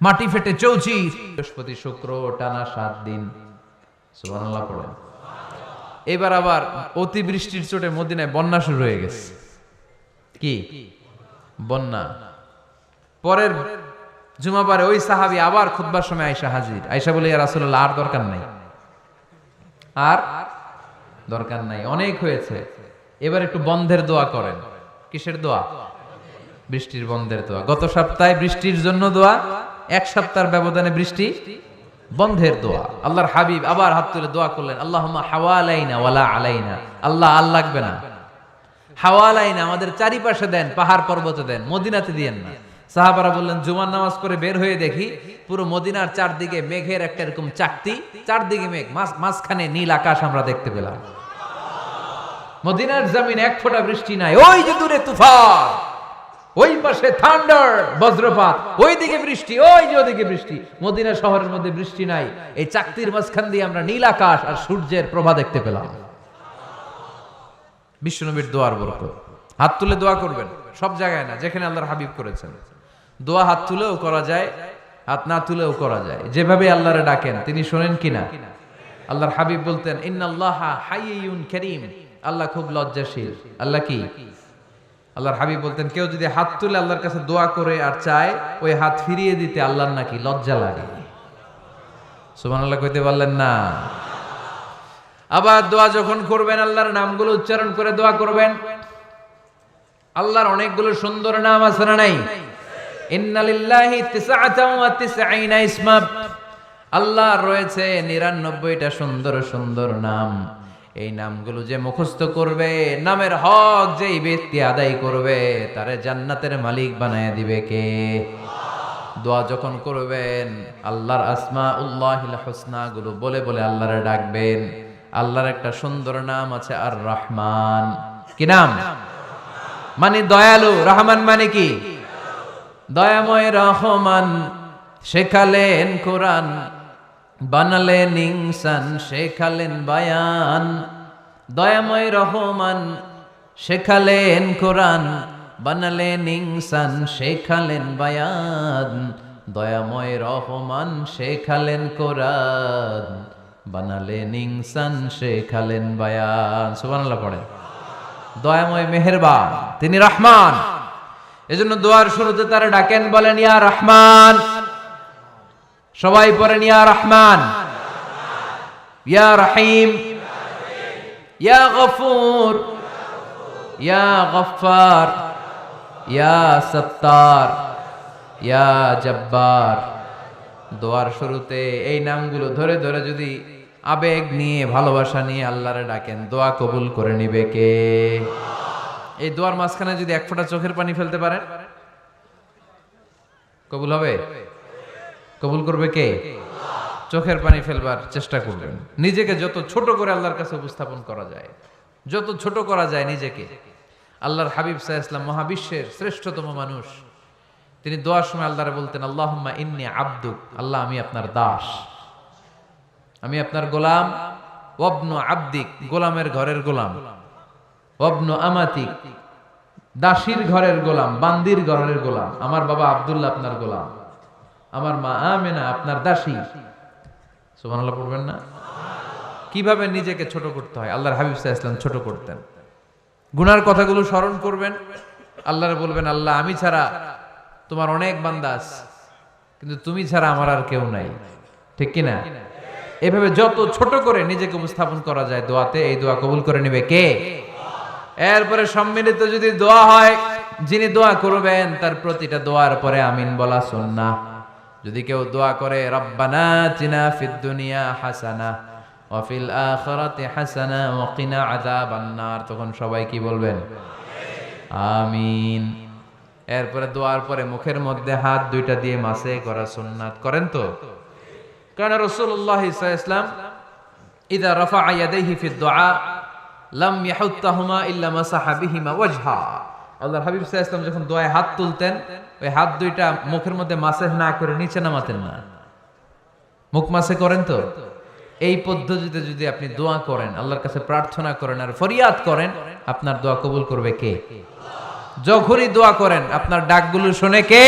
মাটি ফেটে চৌচির, বৃহস্পতি শুক্র টানা 7 দিন। সুবহানাল্লাহ পড়েন। এবার আবার অতিবৃষ্টির চোটে মদিনায় বন্যা শুরু হয়ে গেছে। কি বন্যা? পরের জুমাবারে ওই সাহাবী আবার খুতবার সময় আয়েশা হাজির। আয়েশা বলে, ইয়া রাসূলুল্লাহ আর দরকার নাই, আর দরকার নাই, অনেক হয়েছে, এবার একটু বন্ধের দোয়া করেন। কিসের দোয়া? বৃষ্টির বন্ধের দোয়া। গত সপ্তাহে বৃষ্টির জন্য দোয়া, এক সপ্তাহের ব্যবধানে বৃষ্টি বন্ধের দোয়া। আল্লাহর হাবিব আবার হাত তুলে দোয়া করলেন, আল্লাহুম্মা হাওয়ালাইনা ওয়ালা আলাইনা। আল্লাহ আর লাগবে না, হাওয়ালাইনা আমাদের চারিপাশে দেন, পাহাড় পর্বতে দেন, মদিনাতে দিয়েন না। সাহাবারা বললেন, জুমার নামাজ করে বের হয়ে দেখি পুরো মদিনার চারদিকে মেঘের একটা এরকম চাকতি, চারদিকে মেঘ, মাঝখানে নীল আকাশ আমরা দেখতে পেলাম। মদিনার জমিনে এক ফোঁটা বৃষ্টি নাই। ওই যে দূরে তুফান, ওই পাশে থান্ডার বজ্রপাত, ওই দিকে বৃষ্টি, ওই যে ওদিকে বৃষ্টি। মদিনা শহরের মধ্যে বৃষ্টি নাই, এই চাকতির মাঝখান দিয়ে আমরা নীল আকাশ আর সূর্যের প্রভা দেখতে পেলাম। বিশ্বনবীর দোয়ার বরকত। হাত তুলে দোয়া করবেন, সব জায়গায় না, যেখানে আল্লাহর হাবিব করেছেন। দোয়া হাত তুলেও করা যায়, হাত না তুলেও করা যায়। যেভাবে আল্লাহরে ডাকেন তিনি শোনেন কিনা। আল্লাহর হাবিব বলতেন, ইন্নাল্লাহা হাইয়ুন কারীম, আল্লাহ খুব লজ্জাশীল। আল্লাহ কি? আল্লাহর হাবিব বলতেন, কেউ যদি হাত তুলে আল্লাহর কাছে দোয়া করে আর চায়, ওই হাত ফিরিয়ে দিতে আল্লাহর নাকি লজ্জা লাগে। সুবহানাল্লাহ কইতে পারলেন না? আবার দোয়া যখন করবেন আল্লাহর নামগুলো উচ্চারণ করে দোয়া করবেন। আল্লাহর অনেকগুলো সুন্দর নাম আছে না নাই? ইন্নালিল্লাহি 99 ইসমা, আল্লাহর রয়েছে 99টা সুন্দর সুন্দর নাম। এই নামগুলো যে মুখস্থ করবে, নামের হক যেই ব্যক্তি আদায় করবে, তারে জান্নাতের মালিক বানায় দিবে কে? দোয়া যখন করবেন আল্লাহর আসমাউল্লাহিল হুসনা গুলো বলে বলে আল্লাহরে ডাকবেন। আল্লাহর একটা সুন্দর নাম আছে আর রহমান। কি নাম? মানে দয়ালু। রহমান মানে কি? দয়াময়। রহমান শেখালেন কোরআন, বানালেন ইনসান, শেখালেন বায়ান। দয়াময় রহমান শেখালেন কোরআন, বানালেন ইনসান, শেখালেন বায়ান। দয়াময় রহমান শেখালেন কোরআন, বানালেন ইনসান, শেখালেন বায়ান। সুবহানাল্লাহ পড়েন। দয়াময় মেহেরবান, তিনি রহমান। এজন্য দোয়ার শুরুতে তারা ডাকেন, বলেন ইয়া রহমান। সবাই পড়েন ইয়া রহমান, ইয়া রহিম, ইয়া গফুর, ইয়া গফফার, ইয়া সত্তার, ইয়া জব্বার। দোয়ার শুরুতে এই নামগুলো ধরে ধরে যদি আবেগ নিয়ে ভালোবাসা নিয়ে আল্লাহরে ডাকেন, দোয়া কবুল করে নিবে কে? এই দোয়ার মাঝখানে যদি এক ফোঁটা চোখের পানি ফেলতে পারেন, কবুল হবে? কবুল করবে কে? চোখের পানি ফেলবার চেষ্টা করবেন। নিজেকে যত ছোট করে আল্লাহর কাছে উপস্থাপন করা যায়, যত ছোট করা যায় নিজেকে। আল্লাহর হাবিব সাল্লাল্লাহু আলাইহি ওয়াসাল্লাম মহাবিশ্বের শ্রেষ্ঠতম মানুষ, তিনি দোয়ার সময় আল্লাহরে বলতেন, আল্লাহুম্মা ইন্নী আবদুক, আল্লাহ আমি আপনার দাস, আমি আপনার গোলাম। ওয়াবনু আবদিক, গোলামের ঘরের গোলাম। ওয়াবনু আমাতিক, দাসীর ঘরের গোলাম, বান্দির ঘরের গোলাম। আমার বাবা আব্দুল্লাহ আপনার গোলাম, আমার মা আমেনা আপনার দাসী। সুবহানাল্লাহ পড়বেন না? কিভাবে নিজেকে ছোট করতে হয় আল্লাহর হাবিব সাল্লাল্লাহু আলাইহি ওয়াসাল্লাম ছোট করতেন। গুনার কথাগুলো স্মরণ করবেন, আল্লাহরে বলবেন, আল্লাহ আমি ছাড়া তোমার অনেক বান্দা আছে, কিন্তু তুমি ছাড়া আমার আর কেউ নাই, ঠিক কি না? এভাবে যত ছোট করে নিজেকে উপস্থাপন করা যায় দোয়াতে, এই দোয়া কবুল করে নেবে কে? এরপরে সম্মিলিত যদি দোয়া হয়, যিনি দোয়া করবেন তার প্রতিটা দোয়ার পরে আমিন বলা সুন্নাহ। যদি কেউ দোয়া করে রব্বানা আতিনা ফিদ দুনিয়া হাসানা ওয়া ফিল আখিরাতি হাসানা ওয়া কিনা আযাবান নার, তখন সবাই কি বলবেন? আমিন। এরপরে দোয়ার পরে মুখের মধ্যে হাত দুইটা দিয়ে মাসে করা সুন্নাত। করেন তো? কারণ রাসূলুল্লাহ সাল্লাল্লাহু আলাইহি ওয়াসাল্লাম ইযা রাফা'a ইয়াদাইহি ফিদ দুআ লাম ইয়াহুত্তাহুমা ইল্লা মাসাহা বিহিমা ওয়াজহা। আল্লাহর হাবিব সাল্লাল্লাহু আলাইহি ওয়াসাল্লাম যখন দোয়ায় হাত তুলতেন, ওই হাত দুইটা মুখের মধ্যে মাসে না করে নিচে নামাতেন না। মুখ মাসে করেন তো? এই পদ্ধতিতে যদি আপনি দোয়া করেন, আল্লাহর কাছে প্রার্থনা করেন আর ফরিয়াদ করেন, আপনার দোয়া কবুল করবে কে? যখনই দোয়া করেন আপনার ডাকগুলো শুনে কে?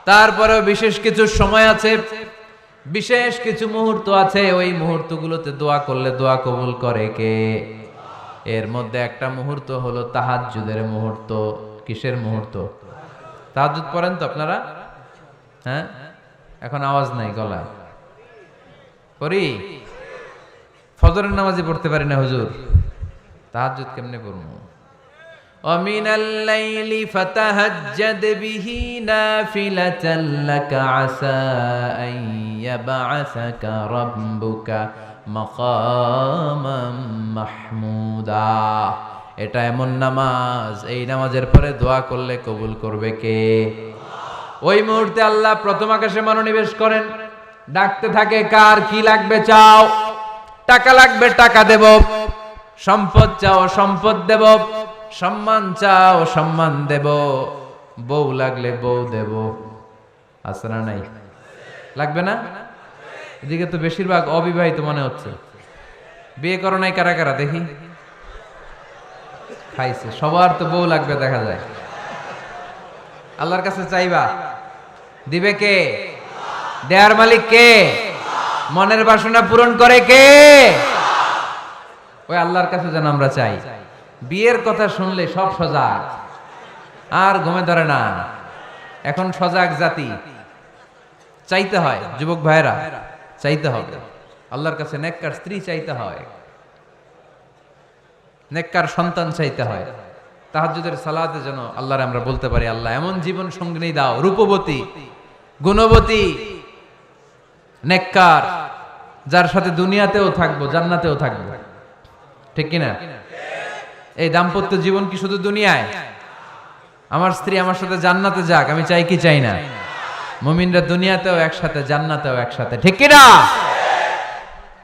তারপরেও বিশেষ কিছু সময় আছে, বিশেষ কিছু মুহূর্ত আছে, ওই মুহূর্তগুলোতে দোয়া করলে দোয়া কবুল করে কে? এর মধ্যে একটা মুহূর্ত হলো তাহাজ্জুদের মুহূর্ত। কিসের মুহূর্ত? তাহাজ্জুদ পড়েন তো আপনারা? হ্যাঁ, এখন আওয়াজ নাই গলায়। পড়ি? ফজরের নামাজে পড়তে পারি না হুজুর, তাহাজ্জুদ কেমনে পড়বো? ومن الليل فتهجد به نافلة لك عسى أن يبعثك ربك مقاما محمودا। এটা এমন নামাজ, এই নামাজের পরে দোয়া করলে কবুল করবে কে? ওই মুহূর্তে আল্লাহ প্রথম আকাশে মনোনিবেশ করেন, ডাকতে থাকে, কার কি লাগবে চাও? টাকা লাগবে টাকা দেব, সম্পদ চাও সম্পদ দেব, সম্মান চাও সম্মান দেব, বউ লাগলে বউ দেব। আছে না নাই? লাগবে না? এদিকে তো বেশিরভাগ অবিবাহিত মনে হচ্ছে। বিয়ে করো নাই কারা কারা দেখি? খাইছে। সবার তো বউ লাগবে দেখা যায়। আল্লাহর কাছে চাইবা, দিবে কে? দেয়ার মালিক কে? মনের বাসনা পূরণ করে কে? ওই আল্লাহর কাছে যেন আমরা চাই। বিয়ের কথা শুনলে সব সজাগ, আর ঘুমে ধরে না। এখন সজাগ জাতি, চাইতে হয়। যুবক ভাইরা চাইতে হবে আল্লাহর কাছে, নেককার স্ত্রী চাইতে হয়, নেককার সন্তান চাইতে হয়। তাহাজ্জুদের সালাতে যেন আল্লাহরে আমরা বলতে পারি, আল্লাহ এমন জীবন সঙ্গিনী দাও, রূপবতী, গুণবতী, নেককার, যার সাথে দুনিয়াতেও থাকবো জান্নাতেও থাকবো, ঠিক কিনা? এই দাম্পত্য জীবন কি শুধু দুনিয়ায়? আমার স্ত্রী আমার সাথে জান্নাতে যাক, আমি চাই কি চাই না? মুমিনরা দুনিয়াতেও একসাথে, জান্নাতেও একসাথে, ঠিক কিনা?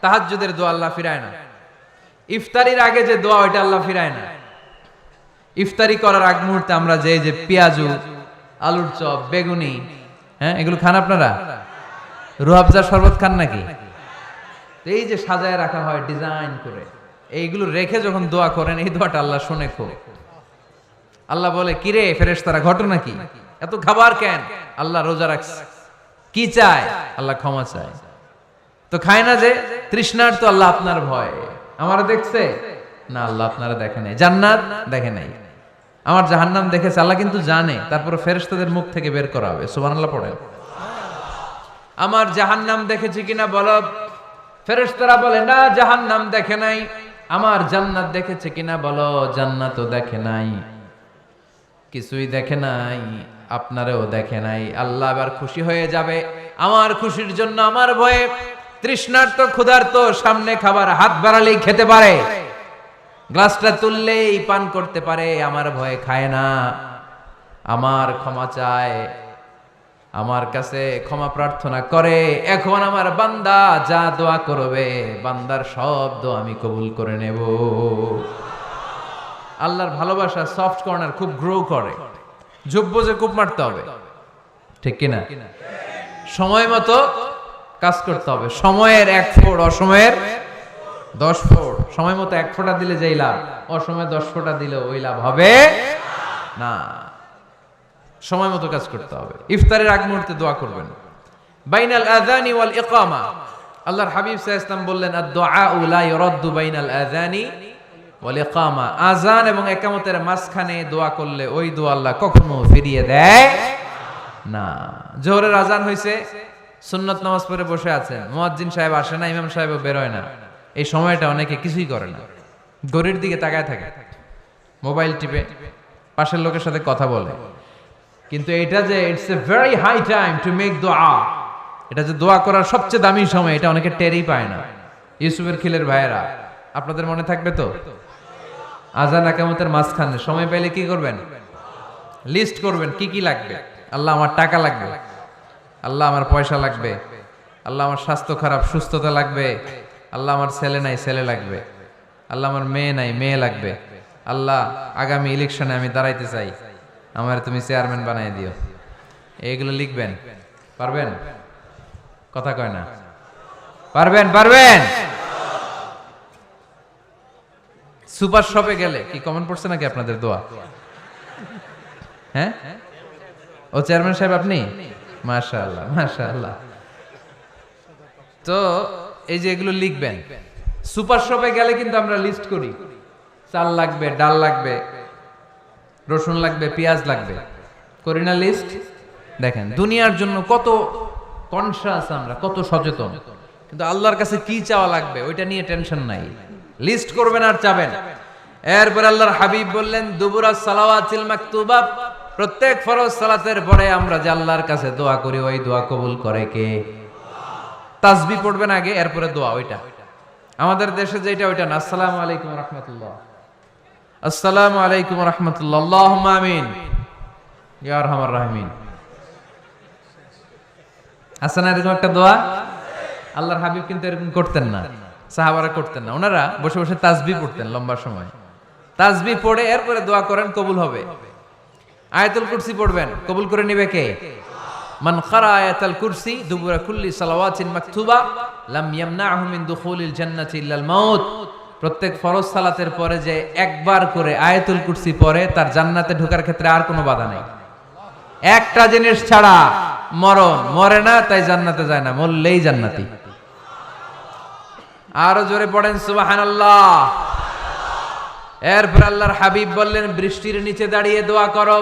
তাহাজ্জুদের দোয়া আল্লাহ ফিরায় না। ইফতারির আগে যে দোয়া, ওইটা আল্লাহ ফিরায় না। ইফতারি করার আগ মুহূর্তে আমরা যে পেঁয়াজু, আলুর চপ, বেগুনি, হ্যাঁ, এগুলো খান আপনারা? রুহাবজার শরবত খান নাকি? এই যে সাজায় রাখা হয় ডিজাইন করে, এইগুলো রেখে যখন দোয়া করেন, এই দোয়াটা আল্লাহ শুনে খুব। আল্লাহ বলে, কিরে ফেরেশতারা, ঘটনা কি? এত খাবার কেন? আল্লাহ রোজা রাখছে। কি চায়? আল্লাহ ক্ষমা চায়। তো খায় না যে, তৃষ্ণার তো আল্লাহ আপনার ভয়। আমারা দেখছে না? আল্লাহ আপনারা দেখে নাই। জান্নাত দেখে নাই, আমার জাহান্নাম দেখেছে আল্লাহ কিন্তু জানে। তারপরে ফেরেশতাদের মুখ থেকে বের করা হবে। সুবহানাল্লাহ পড়েন। আমার জাহান্নাম দেখেছি কিনা বলো? ফেরেশতারা বলে, না জাহান্নাম দেখে নাই। আমার জান্নাত দেখেছে কিনা বলো? জান্নাতও দেখে নাই, কিছুই দেখে নাই, আপনারেও দেখে নাই। আল্লাহ আবার খুশি হয়ে যাবে। আমার খুশির জন্য, আমার ভয়ে তৃষ্ণার্ত ক্ষুধার্ত, সামনে খাবার হাত বাড়ালেই খেতে পারে, গ্লাসটা তুললেই পান করতে পারে, আমার ভয়ে খায় না, আমার ক্ষমা চায়, আমার কাছে ক্ষমা প্রার্থনা করে। এখন আমার বান্দা যা দোয়া করবে, বান্দার সব দোয়া আমি কবুল করে নেব। আল্লাহর ভালোবাসা সফট কর্নার খুব গ্রো করে, যোগ্য যে কূপ মারতে হবে, ঠিক কিনা? সময় মতো কাজ করতে হবে। সময়ের 1 ফোঁট, অসময়ের 10 ফোঁট। সময় মতো 1 ফোঁটা দিলে যেই লাভ, অসময়ে 10 ফোঁটা দিলে ওই লাভ হবে না। সময় মতো কাজ করতে হবে। ইফতারের আগ মুহূর্তে দোয়া করবেন। বাইনাল আযানি ওয়াল ইকামা, আল্লাহর হাবিব সাল্লাল্লাহু আলাইহি ওয়াসাল্লাম বললেন, আদ-দুআউ লা ইউরাদ্দু বাইনাল আযানি ওয়াল ইকামা, আযান এবং ইকামতের মাঝখানে দোয়া করলে ওই দোয়া আল্লাহ কখনো ফিরিয়ে দেয় না। জোহরের আযান হইছে, সুন্নাত নামাজ পড়ে বসে আছেন, মুয়াজ্জিন সাহেব আসে না, ইমাম সাহেবও বের হয় না, এই সময়টা অনেকে কিছুই করে না, ঘড়ির দিকে তাকায় থাকে, মোবাইল টিপে, পাশের লোকের সাথে কথা বলে। কিন্তু এটা যে it's a very high time to make দোয়া, এটা যে দোয়া করার সবচেয়ে দামি সময়, এটা অনেকে টেরই পায় না। ইউসুফের খিলের ভাইয়েরা, আপনাদের মনে থাকবে তো, আযান ইকামতের মাঝখানে সময় পেলে কি করবেন? লিস্ট করবেন কি কি লাগবে। আল্লাহ আমার টাকা লাগবে, আল্লাহ আমার পয়সা লাগবে, আল্লাহ আমার স্বাস্থ্য খারাপ সুস্থতা লাগবে, আল্লাহ আমার ছেলে নাই ছেলে লাগবে, আল্লাহ আমার মেয়ে নাই মেয়ে লাগবে, আল্লাহ আগামী ইলেকশনে আমি দাঁড়াইতে চাই, আমার তুমি চেয়ারম্যান বানাই দিও। এইগুলো লিখবেন, পারবেন? কথা কয় না, পারবেন? পারবেন? সুপার শপে গেলে কি কমন পড়ছে নাকি আপনাদের দোয়া? হ্যাঁ, ও চেয়ারম্যান সাহেব আপনি? মাশাআল্লাহ মাশাআল্লাহ। তো এই যে এগুলো লিখবেন। সুপার শপে গেলে কিন্তু আমরা লিস্ট করি, চাল লাগবে, ডাল লাগবে, রসুন লাগবে, পেঁয়াজ লাগবে, করি না লিস্ট? দেখেন দুনিয়ার জন্য কত কনশাস আমরা, কত সচেতন, কিন্তু আল্লাহর কাছে কি চাওয়া লাগবে ওইটা নিয়ে টেনশন নাই। লিস্ট করবেন আর চাবেন। এরপর আল্লাহর হাবিব বললেন, দুবুরাস সালাওয়াতিল মাকতুবা, প্রত্যেক ফরজ সালাতের পরে আমরা যে আল্লাহর কাছে দোয়া করি, ওই দোয়া কবুল করে কে? তাসবিহ পড়বেন আগে, এরপরে দোয়া। ওইটা আমাদের দেশে যেটা, ওইটা না। আসসালামু আলাইকুম ওয়া রাহমাতুল্লাহ, আসসালামু আলাইকুম ওয়া রাহমাতুল্লাহ, আল্লাহুম্মা আমিন ইয়া আরহামার রাহিমিন। হাসান এরকম একটা দোয়া আল্লাহর হাবিব কিন্তু এরকম করতেন না, সাহাবারা করতেন না। ওনারা বসে বসে তাসবিহ পড়তেন লম্বা সময়। তাসবিহ পড়ে এরপরে দোয়া করেন, কবুল হবে। আয়াতুল কুরসি পড়বেন, কবুল করে নিবে কে? মান ক্বারা আয়াতুল কুরসি দুবুরা কুল্লি সালাওয়াতিন মাকতুবা লাম ইয়ামনাহু মিন দুখুলিল জান্নাতি ইল্লাল মাউত। প্রত্যেক ফরজ সালাতের পরে যে একবার করে আয়াতুল কুরসি পড়ে, তার জান্নাতে ঢোকার ক্ষেত্রে আর কোনো বাধা নেই। একটা জিনিস ছাড়া, মরণ। মরে না তাই জান্নাতে যায় না, মরলেই জান্নাতি। আরো জোরে পড়েন সুবহানাল্লাহ। এরপর আল্লাহর হাবিব বললেন, বৃষ্টির নিচে দাঁড়িয়ে দোয়া করো।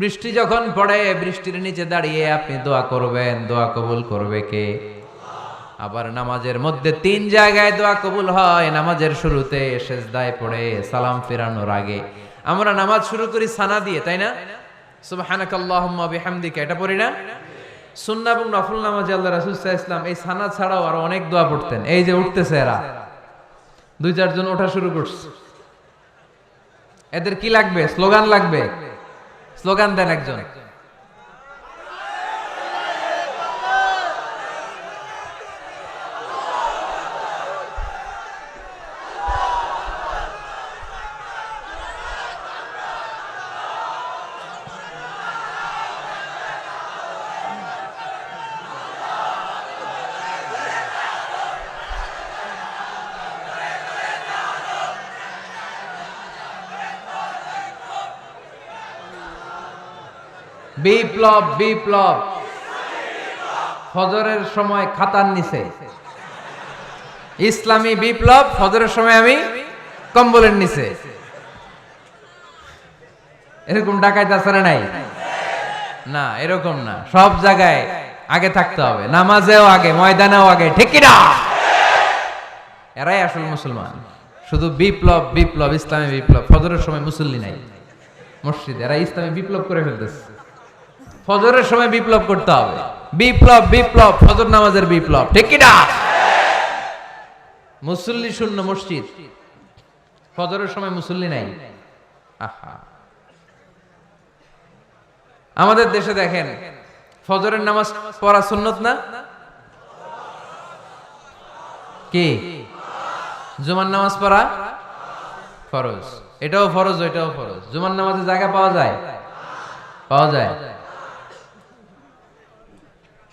বৃষ্টি যখন পড়ে, বৃষ্টির নিচে দাঁড়িয়ে আপনি দোয়া করবেন, দোয়া কবুল করবে কে? আবার নামাজের মধ্যে 3 জায়গায় দোয়া কবুল হয়। নামাজের শুরুতে, সেজদায় পড়ে, সালাম ফেরানোর আগে। আমরা নামাজ শুরু করি সানা দিয়ে, তাই না? সুবহানাকাল্লাহুম্মা বিহামদিকা, এটা পড়ি না? সুন্নাহ এবং নফল নামাজে আল্লাহ রাসূল সাল্লাল্লাহু আলাইহি ওয়াসাল্লাম এই সানা ছাড়াও আরো অনেক দোয়া পড়তেন। এই যে উঠতেছে এরা, 2-4 জন ওঠা শুরু করছে, এদের কি লাগবে? স্লোগান লাগবে। স্লোগান দেন একজন। বিপ্লব, বিপ্লব। ফজরের সময় খাতার নিচে, ইসলামী বিপ্লব। ফজরের সময় আমি কম্বলের নিচে। এরকম ডাকাইত আছে না নাই? না, এরকম না। সব জায়গায় আগে থাকতে হবে, নামাজেও আগে, ময়দানেও আগে, ঠিক কি না? এরাই আসল মুসলমান। শুধু বিপ্লব, বিপ্লব, ইসলামী বিপ্লব। ফজরের সময় মুসল্লি নাই মসজিদে, এরা ইসলামী বিপ্লব করে ফেলতেছে। ফজরের সময় বিপ্লব করতে হবে। বিপ্লব বিপ্লব, ফজর নামাজের বিপ্লব, ঠিক কি না? মুসল্লি শূন্য মসজিদ, ফজরের সময় মুসল্লি নাই। আহা, আমাদের দেশে দেখেন ফজরের নামাজ পড়া সুন্নত না কি? জুমার নামাজ পড়া ফরজ, এটাও ফরজ ওইটাও ফরজ। জুমার নামাজে জায়গা পাওয়া যায়? পাওয়া যায়।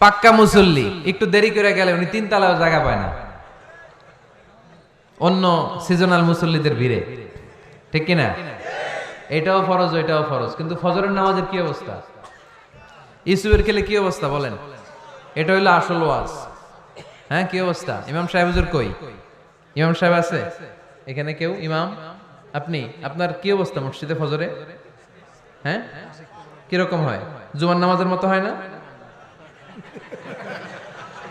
পাক্কা মুসল্লি একটু দেরি করে গেলে উনি 3 তলায়ও জায়গা পায় না, অন্য সিজনাল মুসল্লিদের ভিড়ে, ঠিক কিনা? এটাও ফরজ ওইটাও ফরজ। কিন্তু ফজরের নামাজের কি অবস্থা? ইসুবের খেলে কি অবস্থা বলেন? এটা হইলো আসল ওয়াজ। হ্যাঁ, কি অবস্থা? ইমাম সাহেব হুজুর কই? ইমাম সাহেব আছে এখানে কেউ? ইমাম আপনি, আপনার কি অবস্থা মসজিদে ফজরে? হ্যাঁ, কিরকম হয়? জুমার নামাজের মতো হয় না?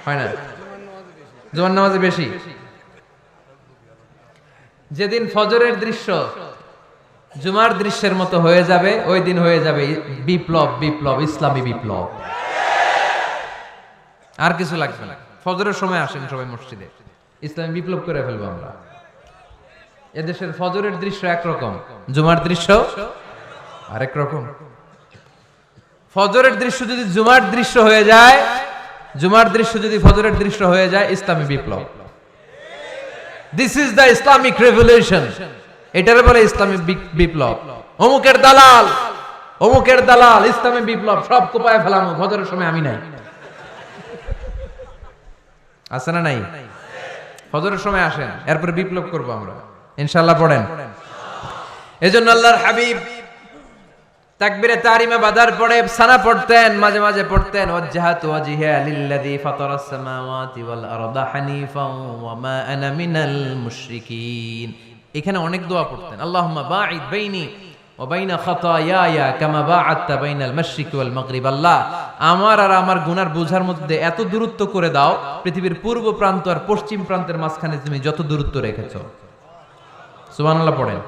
হয় না? জুমার নামাজে বেশি। যেদিন ফজরের দৃশ্য জুমার দৃশ্যের মতো হয়ে যাবে, ওই দিন হয়ে যাবে বিপ্লব, বিপ্লব, ইসলামী বিপ্লব। আর কিছু লাগবে না। ফজরের সময় আসেন সবাই মসজিদে, ইসলামী বিপ্লব করে ফেলবো আমরা। এদেশের ফজরের দৃশ্য একরকম, জুমার দৃশ্য আরেক রকম। ফজরের দৃশ্য যদি জুমার দৃশ্য হয়ে যায়, জুমার দৃশ্য যদি ফজরের দৃশ্য হয়ে যায়, ইসলামী বিপ্লব। This is the Islamic revolution. এটারে বলে ইসলামী বিপ্লব। অমুকের দালাল, অমুকের দালাল, ইসলামী বিপ্লব সব কোপায় ফেলামো, ফজরের সময় আমি নাই। আছে না নাই? ফজরের সময় আসেন, এরপরে বিপ্লব করব আমরা ইনশাআল্লাহ। পড়েন। এজন্য আল্লাহর হাবিব তাকবীরে তাহরিমে বাদার পড়ে সানা পড়তেন, মাঝে মাঝে পড়তেন ওয়াজহাতু ওয়াজহিয়া লিল্লাযী ফাতারাস সামাওয়াতি ওয়াল আরদা হানিফাও ওয়া মা আনা মিনাল মুশরিকিন। এখানে অনেক দোয়া পড়তেন। আল্লাহুম্মা বাঈদ বাইনি ওয়া বাইনা খাতায়ায়া কামা বাআদতা বাইনাল মাশরিকি ওয়াল মাগরিব। আল্লাহ, আমার আর আমার গুনার বোঝার মধ্যে এত দূরত্ব করে দাও, পৃথিবীর পূর্ব প্রান্ত আর পশ্চিম প্রান্তের মাঝখানে তুমি যত দূরত্ব রেখেছো। সুবহানাল্লাহ পড়েন।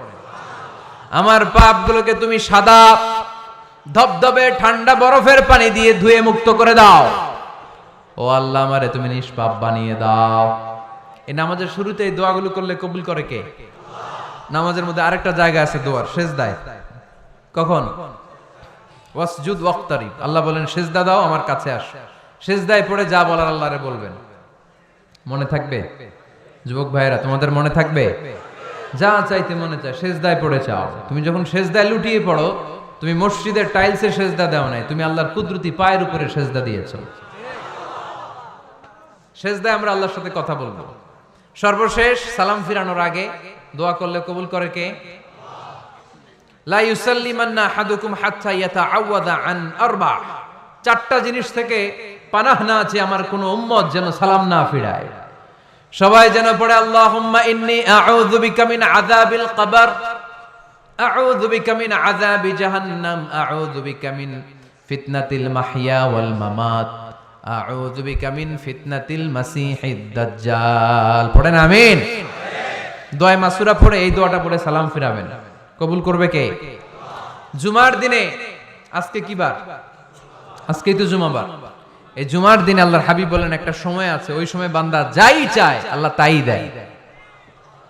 আমার পাপগুলোকে তুমি সাদা ধবধবে ঠান্ডা বরফের পানি দিয়ে ধুয়ে মুক্ত করে দাও। ও আল্লাহ, আমারে তুমি নিষ্পাপ বানিয়ে দাও। এই নামাজের শুরুতে এই দোয়াগুলো করলে কবুল করে কে? নামাজের মধ্যে আরেকটা জায়গা আছে দোয়ার, সেজদায়। কখন? ওয়াসজুদ ওয়াক্তারিব। আল্লাহ বলেন সেজদা দাও, আমার কাছে আস। সেজদায় পড়ে যা বলার আল্লাহরে বলবেন। মনে থাকবে? যুবক ভাইয়েরা, তোমাদের মনে থাকবে? যা চাইতে মনে চায় সেজদায় পড়ে চাও। তুমি যখন সেজদায় লুটিয়ে পড়ো, তুমি মসজিদের টাইলসে সেজদা দাও নাই, তুমি আল্লাহর কুদরতি পায়ের উপরে সেজদা দিয়েছো। সেজদায় আমরা আল্লাহর সাথে কথা বলবো। সর্বশেষ সালাম ফিরানোর আগে দোয়া করলে কবুল করে কে? লা ইউসাল্লিমান্না আহাদুকুম হাত্তা ইয়াতাআওয়াদা আন আরবা। 4টা জিনিস থেকে পানাহ না আছে আমার কোন উম্মত যেন সালাম না ফিরায়। সবাই যেন পড়ে আল্লাহুম্মা ইন্নী আউযু বিকা মিন আযাবিল কবর, আউযু বিকা মিন আযাবি জাহান্নাম, আউযু বিকা মিন ফিতনাতিল মাহইয়া ওয়াল মামাত, আউযু বিকা মিন ফিতনাতিল মাসিহিদ দাজ্জাল। পড়েন আমিন। দোয়া মাসুরা পড়ে এই দোয়াটা পড়ে সালাম ফিরাবেন। কবুল করবে কে? জুমার দিনে, আজকে কি বার? আজকেই তো জুমাবার। এই জুমার দিনে আল্লাহর হাবিব বলেন একটা সময় আছে, ওই সময় বান্দা যাই চায় আল্লাহ তাই দেয়।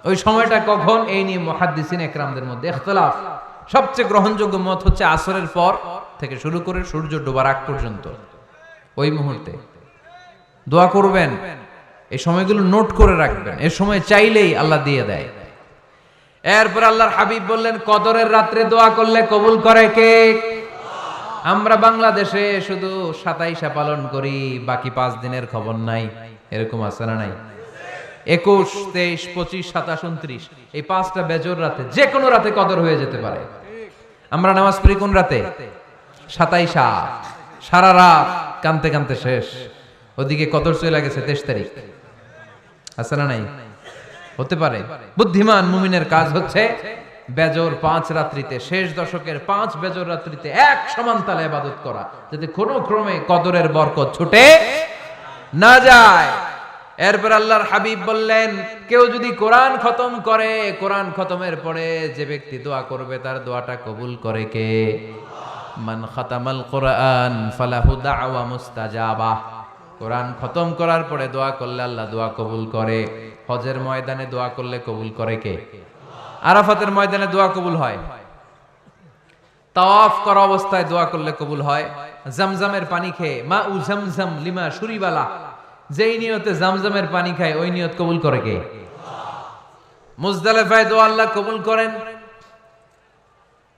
ওই সময়টা কখন? এই নিয়ে মুহাদ্দিসিন একরামদের মধ্যে ইখতিলাফ। সবচেয়ে গ্রহণযোগ্য মত হচ্ছে আসরের পর থেকে শুরু করে সূর্য ডোবার আগ পর্যন্ত। ওই মুহূর্তে দোয়া করবেন, এই সময়গুলো নোট করে রাখবেন, এই সময় চাইলেই আল্লাহ দিয়ে দেয়। এরপর আল্লাহর হাবিব বললেন কদরের রাত্রে দোয়া করলে কবুল করে কে? আমরা বাংলাদেশে শুধু 27 পালন করি, বাকি 5 দিনের খবর নাই। এরকম আছে না নাই? 21, 23, 25, 27, 29 এই 5টা বেজর রাতে, যে কোনো রাতে কদর হয়ে যেতে পারে। আমরা নামাজ পড়ি কোন রাতে? 27। সারা রাত কানতে কানতে শেষ, ওদিকে কদর চলে গেছে 23 তারিখ। আছে না নাই? হতে পারে। বুদ্ধিমান মুমিনের কাজ হচ্ছে বেজর 5 রাত্রিতে, শেষ দশকের 5 বেজর রাত্রিতে এক সমান তালে ইবাদত করা, যাতে কোনো ক্রমে কদরের বরকত ছুটে না যায়। এরপর আল্লাহর হাবিব বললেন কেউ যদি কোরআন খতম করে, কোরআন খতমের পরে যে ব্যক্তি দোয়া করবে তার দোয়াটা কবুল করে কে? মান খাতামাল কোরআন ফালাহু দাওয়া মুস্তাজাবা। কোরআন খতম করার পরে দোয়া করলে আল্লাহ দোয়া কবুল করে। হজের ময়দানে দোয়া করলে কবুল করে কে? আরাফাতের ময়দানে দোয়া কবুল হয়। তাওয়াফ করা অবস্থায় দোয়া করলে কবুল হয়। জামজামের পানি খেয়ে মা উ জামজাম লিমা শুরিবালা, যেই নিয়তে জামজামের পানি খায় ওই নিয়ত কবুল করে কে? মুজদালিফায় দোয়া আল্লাহ কবুল করেন,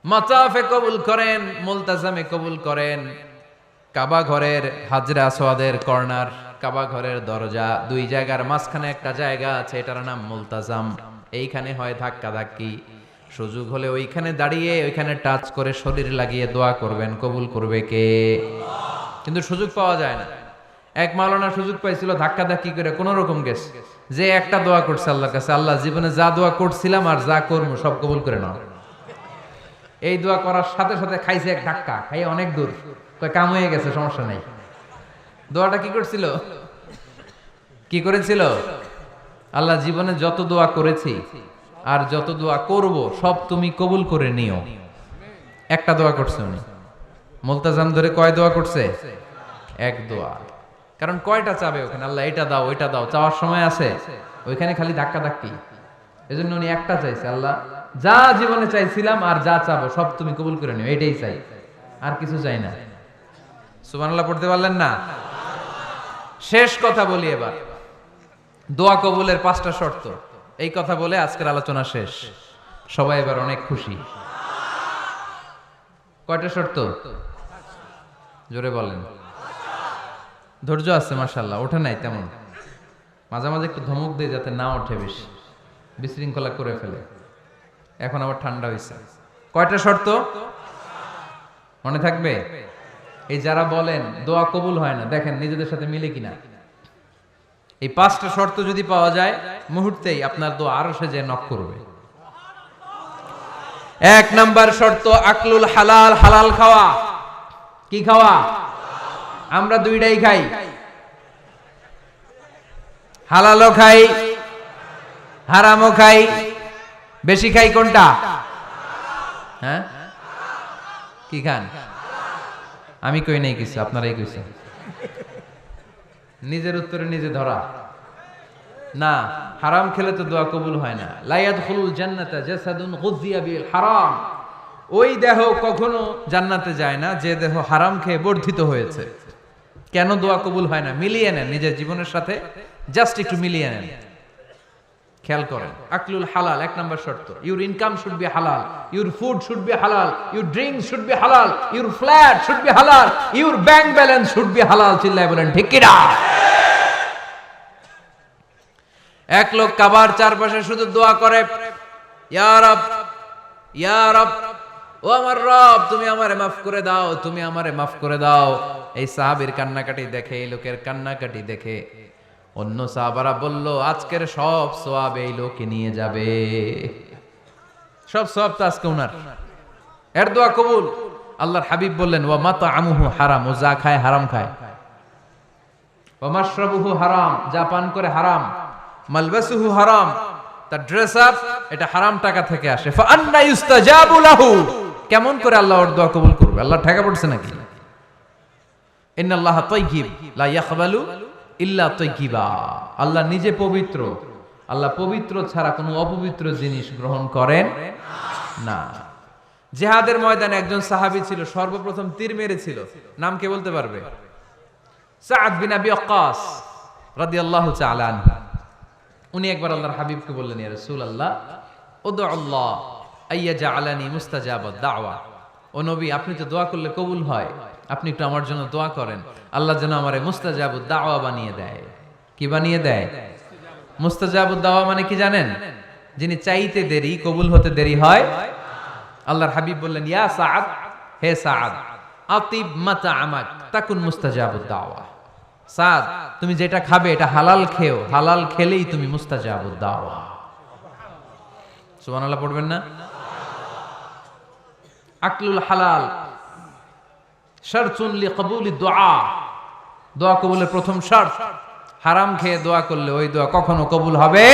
মাতাফে কবুল করেন, মুলতাজামে কবুল করেন। কাবা ঘরের হাজরে আসওয়াদের কর্নার, কাবা ঘরের দরজা, দুই জায়গার মাঝখানে একটা জায়গা আছে, এটার নাম মুলতাজাম। এইখানে হয় ধাক্কা ধাক্কি। সুযোগ হলে ওইখানে দাঁড়িয়ে ওইখানে টাচ করে শরীর লাগিয়ে দোয়া করবেন, কবুল করবে কে? কিন্তু সুযোগ পাওয়া যায় না। এক মাওলানা সুযোগ পাইছিল ধাক্কা ধাক্কি করে কোন রকম গেছে, যে একটা দোয়া করছে আল্লাহর কাছে, আল্লাহ জীবনে যা দোয়া করছিলাম আর যা করবো সব কবুল করে নাও। এই দোয়া করার সাথে সাথে খাইছে এক ধাক্কা, খাই অনেক দূর, কাম হয়ে গেছে, সমস্যা নাই। দোয়াটা কি করছিল? কি করেছিল? আল্লাহ জীবনে যত দোয়া করেছি আর যত দোয়া করব সব তুমি কবুল করে নিও। একটা দোয়া করছে উনি। মুলতাজাম ধরে কয় দোয়া করছে? এক দোয়া। কারণ কয়টা চাবে ওখানে? আল্লাহ এটা দাও ওইটা দাও, চাওয়ার সময় আছে? ওইখানে খালি ধাক্কা ধাক্কি। এজন্য উনি একটা চাইছে, আল্লাহ যা জীবনে চাইছিলাম আর যা চাবো সব তুমি কবুল করে নিও, এটাই চাই, আর কিছু চাই না। সুবহানাল্লাহ পড়তে পারলেন না? শেষ কথা বলি এবার, দোয়া কবুলের 5টা শর্ত। এই কথা বলে আজকের আলোচনা শেষ। সবাই এবার অনেক খুশি। কয়টা শর্ত? জোরে বলেন। ধৈর্য আছে মাশাআল্লাহ, ওঠে নাই তেমন। মাঝে মাঝে একটু ধমক দিয়ে যাতে না ওঠে, বেশি বিশৃঙ্খলা করে ফেলে। এখন আবার ঠান্ডা হয়েছে। কয়টা শর্ত মনে থাকবে? এই যারা বলেন দোয়া কবুল হয় না, দেখেন নিজেদের সাথে মিলে কিনা। এই 5টা শর্ত যদি পাওয়া যায়, মুহূর্তেই আপনার দোয়া আরশে যে নক করবে। 1 নাম্বার শর্ত আকলুল হালাল, হালাল খাওয়া। কি খাওয়া? আমরা দুইটাই খাই, হালালও খাই হারামও খাই। বেশি খাই কোনটা? হ্যাঁ, কি খান? আমি কই নাই কিছু, আপনারাই কইছেন। নিজের উত্তরে নিজে ধরা না। হারাম খেলে তো দোয়া কবুল হয় না। লা ইয়াদখুলুল জান্নাতা জাসাদুন গুযিয়া বিল হারাম। ওই দেহ কখনো জান্নাতে যায় না যে দেহ হারাম খেয়ে বর্ধিত হয়েছে। কেন দোয়া কবুল হয় না? মিলিয়ে নেন নিজের জীবনের সাথে, জাস্ট একটু মিলিয়ে নেন, খেয়াল করেন। আকলুল হালাল 1 নাম্বার শর্ত। ইউর ইনকাম শুড বি হালাল, ইউর ফুড শুড বি হালাল, ইউর ড্রিঙ্ক শুড বি হালাল, ইউর ফ্ল্যাট শুড বি হালাল, your bank balance should be হালাল। চিল্লায় বলেন ঠিক কি না? এক লোক কাবার চারপাশে শুধু দোয়া করে, ইয়া রব, ইয়া রব, ও আমার রব, তুমি আমারে মাফ করে দাও, তুমি আমারে মাফ করে দাও। এই সাহাবীর কান্নাকাটি দেখে, এই লোকের কান্নাকাটি দেখে অন্য সাহাবারা বলল, আজকের সব সওয়াব এই লোকে নিয়ে যাবে। সব সওয়াব তো আজকে উনার। এর দোয়া কবুল। আল্লাহর হাবিব বললেন, ওয়া মাতআমুহু হারাম, ও যা খায় হারাম খায়। ওয়া মাশরাবুহু হারাম, যা পান করে হারাম। মালবাসুহু হারাম, তার ড্রেস আপ এটা হারাম টাকা থেকে আসে। ফা আন্না ইউস্তাজাবু লাহু, কেমন করে আল্লাহ ওর দোয়া কবুল করবে? আল্লাহ ঠেকা পড়ছে নাকি? ইন্নাল্লাহা তাইয়্যিব লা ইয়াকবালু ইল্লা তাইয়্যিবা। আল্লাহ নিজে পবিত্র, আল্লাহ পবিত্র ছাড়া কোনো অপবিত্র জিনিস গ্রহণ করেন না। জিহাদের ময়দানে একজন সাহাবী ছিল, সর্বপ্রথম তীর মেরেছিল। নাম কে বলতে পারবে? সাআদ বিন আবি ওয়াক্কাস রাদিয়াল্লাহু তাআলা আনহু। উনি একবার আল্লাহর হাবিবকে বললেন, ইয়া রাসূলুল্লাহ উদউল্লাহ আইয়াজআলানি মুস্তাজাবাদ দাওয়া। ও নবী, আপনি তো দোয়া করলে কবুল হয়, আপনি একটু আমার জন্য দোয়া করেন, আল্লাহ যেন আমারে মুস্তাজাবুদ দাওয়া বানিয়ে দেয়। কি বানিয়ে দেয়? মুস্তাজাবুদ দাওয়া মানে কি জানেন? যিনি চাইতে দেরি, কবুল হতে দেরি হয়। আল্লাহর হাবিব বললেন, ইয়া সাআদ, হে সাআদ, আতিব মাতআমাক তাকুন মুস্তাজাবুদ দাওয়া। সাদ, তুমি যেটা খাবে এটা হালাল খেও, হালাল খেলেই তুমি মুস্তাজাবুদ দাওয়া। সুবহানাল্লাহ পড়বেন না? আকলুল হালাল শারতুন লিকবুলি দুআ, দোয়া কবুলের প্রথম শর্ত। হারাম খেয়ে দোয়া করলে ওই দোয়া কখনো কবুল হবে।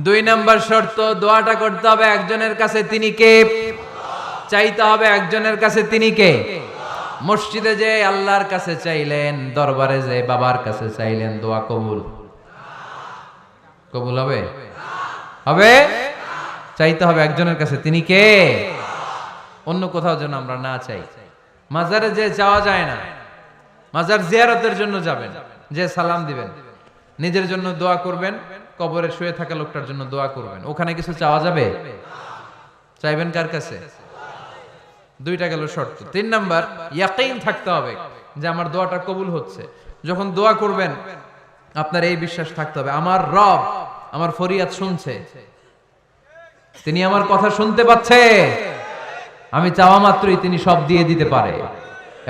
2 নাম্বার শর্ত, দোয়াটা করতে হবে একজনের কাছে, তিনি কে? চাইতে হবে একজনের কাছে, তিনি কে? মসজিদে যে আল্লাহর কাছে চাইলেন, দরবারে যে বাবার কাছে চাইলেন, দোয়া কবুল কবুল হবে? হবে? চাইতে হবে একজনের কাছে, তিনি কে? অন্য কোথাও যেন আমরা না চাই। মাজারে যে যাওয়া যায় না, মাজার জিয়ারতের জন্য যাবেন, যে সালাম দিবেন, নিজের জন্য দোয়া করবেন, কবরে শুয়ে থাকা লোকটার জন্য দোয়া করবেন। ওখানে কিছু চাওয়া যাবে? চাইবেন কার কাছে? দুইটা গেল শর্ত। 3 নাম্বার, ইয়াকিন থাকতে হবে যে আমার দোয়াটা কবুল হচ্ছে। যখন দোয়া করবেন আপনার এই বিশ্বাস থাকতে হবে, আমার রব আমার ফরিয়াদ শুনছে, তিনি আমার কথা শুনতে পাচ্ছে, আমি চাওয়া মাত্রই তিনি সব দিয়ে দিতে পারে,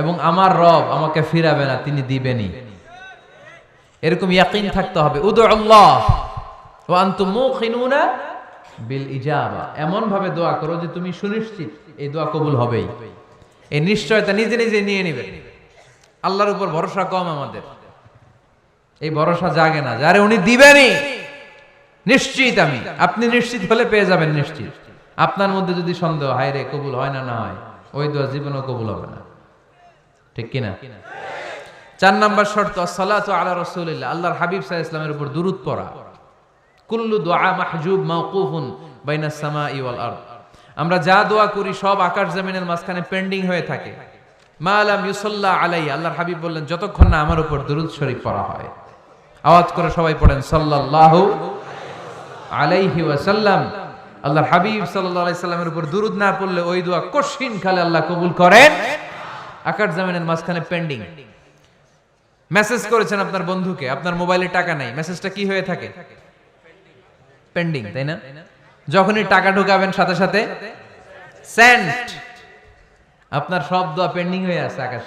এবং আমার রব আমাকে ফিরাবে না, তিনি দিবেনই। এরকম ইয়াকিন থাকতে হবে। উদুল্লাহ ওয়া আনতুম মুকিনুনা বিল ইজাবা, এমন ভাবে দোয়া করো যে তুমি সুনিশ্চিত এই দোয়া কবুল হবেই। এই নিশ্চয়তা নিজে নিজে নিয়ে নেবেন। আল্লাহর উপর ভরসা কম আমাদের, এই ভরসা জাগে না, যারে উনি দিবেনই নিশ্চিত আমি। আপনি নিশ্চিত হলে পেয়ে যাবেন নিশ্চিত। আপনার মধ্যে যদি সন্দেহ, হায় রে কবুল হয় না, না হয়, ওই দোয়া জীবনও কবুল হবে না। ঠিক কিনা? 4 নাম্বার শর্ত, আসসালাতু আলা রাসূলিল্লাহ, আল্লাহর হাবিব সাল্লাল্লাহু আলাইহি ওয়াসাল্লামের উপর দুরূদ পড়া। কুল্লু দুআ মাহজুব মাওকুফুন বাইনাস সামাই ওয়াল আরদ, আমরা যা দোয়া করি সব আকাশ জমিনের মাঝখানে পেন্ডিং হয়ে থাকে। মা লাম ইউসাল্লা আলাইহি, আল্লাহর হাবিব বললেন যতক্ষণ না আমার উপর দুরূদ শরীফ পড়া হয়। আওয়াজ করে সবাই পড়েন সাল্লাল্লাহু আলাইহি ওয়াসাল্লাম। আল্লাহর হাবিব সাল্লাল্লাহু আলাইহি সাল্লামের উপর দুরূদ না পড়লে ওই দোয়া কঠিন কালে আল্লাহ কবুল করেন, আকাশ জমিনের মাঝখানে পেন্ডিং। মেসেজ করেছেন আপনার বন্ধুকে, আপনার মোবাইলে টাকা নাই, মেসেজটা কি হয়ে থাকে? পেন্ডিং, তাই না? যখনই টাকা ঢুকাবেন সাথে সাথে সেন্ট, আপনার সব দোয়া পেন্ডিং হয়ে আছে আকাশ।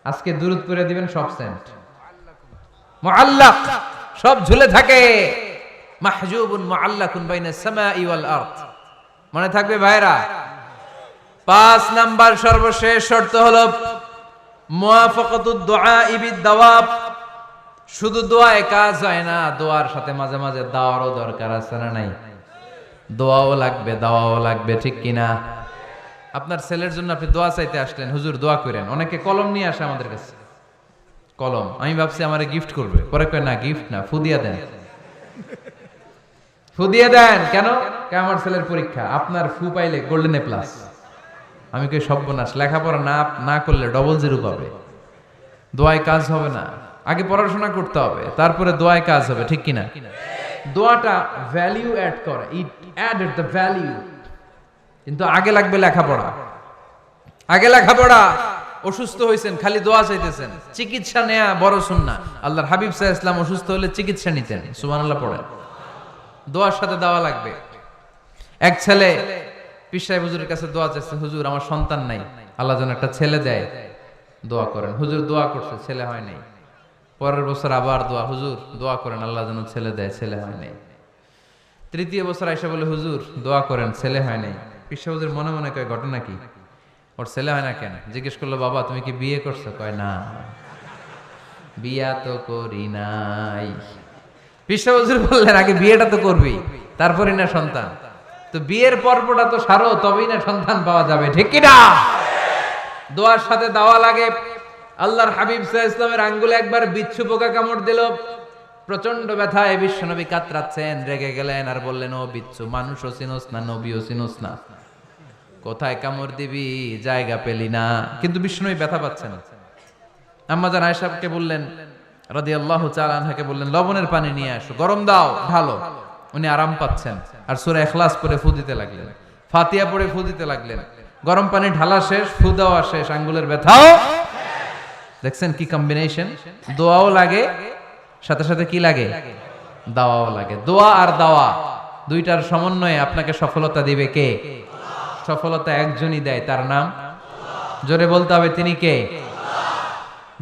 আজকে দুরূদ পড়ে দিবেন, সব সেন্ট, মুআল্লাক, সব ঝুলে থাকে। মাহজুবুন মুআল্লাকুন বাইনাস সামাই ওয়াল আরদ, মনে থাকবে ভাইরা? 5 নাম্বার সর্বশেষ শর্ত হলো মুওয়াফাকাতুদ দুআ বিদ দাওয়াব। শুধু দোয়ায় কাজ হয় না, দোয়ার সাথে মাঝে মাঝে দাওয়ারও দরকার আছে না নাই? দোয়াও লাগবে, দাওয়াও লাগবে, ঠিক কিনা? আপনার ছেলের জন্য আপনি দোয়া চাইতে আসলেন, হুজুর দোয়া করেন। অনেকে কলম নিয়ে আসে আমাদের কাছে, কলম। আমি ভাবছি আমারে গিফট করবে, পরে কয় না, গিফট না, ফুদিয়া দেন। ফুদিয়ে দেন কেন? আমার ছেলের পরীক্ষা, আপনার ফু পাইলে গোল্ডেন এ প্লাস। আমি কই সর্বনাশ, লেখাপড়া না করলে ডবল 0 পাবে, দোয়ায় কাজ হবে না। আগে পড়াশোনা করতে হবে, তারপরে দোয়ায় কাজ হবে, ঠিক কিনা? দোয়াটা ভ্যালিউ অ্যাড করে, ইট অ্যাডেড দ্য ভ্যালিউ। কিন্তু আগে লাগবে লেখাপড়া, আগে লেখাপড়া। অসুস্থ হয়েছেন, খালি দোয়া চাইতেছেন, চিকিৎসা নেয়া বড় সুন্নাহ। আল্লাহর হাবিব সাল্লাল্লাহু আলাইহি ওয়াসাল্লাম অসুস্থ হলে চিকিৎসা নিতেন, সুবহানাল্লাহ পড়েন। দোয়ার সাথে দেওয়া লাগবে। এক ছেলে পীর সাহেব হুজুরের কাছে দোয়া চাইছে, হুজুর আমার সন্তান নাই, আল্লাহ যেন একটা ছেলে দেয়, দোয়া করেন। হুজুর দোয়া করছে, ছেলে হয় নাই। পরের বছর আবার দোয়া, হুজুর দোয়া করেন আল্লাহ যেন ছেলে দেয়, ছেলে হয় নাই। 3য় বছর আইসা বলে, হুজুর দোয়া করেন, ছেলে হয় নাই। পীর সাহেব হুজুর মনে মনে কয়, ঘটনা কি? ওর ছেলে হয় না কেন? জিজ্ঞেস করলো, বাবা তুমি কি বিয়ে করছো? কয় না, বিয়া তো করি নাই। পীর সাহেব হুজুর বললেন, আগে বিয়েটা তো করবি, তারপরে না সন্তান। তো বিয়ের পর্বটা তো সারো, তবেই না সন্তান পাওয়া যাবে, ঠিক কিনা? দোয়ার সাথে দেওয়া লাগে। আল্লাহর হাবিব সাল্লাল্লাহু আলাইহি ওয়াসাল্লামের আঙ্গুলে একবার বিচ্ছু পোকা কামড় দিল, প্রচন্ড ব্যথায় বিশ্বনবী কাতরাচ্ছেন, রেগে গেলেন আর বললেন, ও বিচ্ছু, মানুষও চিনোস না, নবীও চিনোস না, কোথায় কামড় দিবি, জায়গা পেলি না। কিন্তু বিশ্বনবী ব্যথা পাচ্ছেন। আম্মা জান আয়েশাকে বললেন রাদিয়াল্লাহু তাআলা আনহাকে বললেন, লবণের পানি নিয়ে আসো, গরম দাও, ঢালো। উনি আরাম পাচ্ছেন, আর সূরা ইখলাস পড়ে ফু দিতে লাগলেন, ফাতিহা পড়ে ফু দিতে লাগলেন। গরম পানি ঢালা শেষ, ফু দেওয়া শেষ, আঙ্গুলের ব্যথাও। দেখছেন কি কম্বিনেশন? দোয়াও লাগে, সাথে সাথে কি লাগে? দাওয়াও লাগে। দোয়া আর দাওয়া দুইটার সমন্বয়ে আপনাকে সফলতা দিবে কে? সফলতা একজনই দেয়, তার নাম জোরে বলতে হবে, তিনি কে?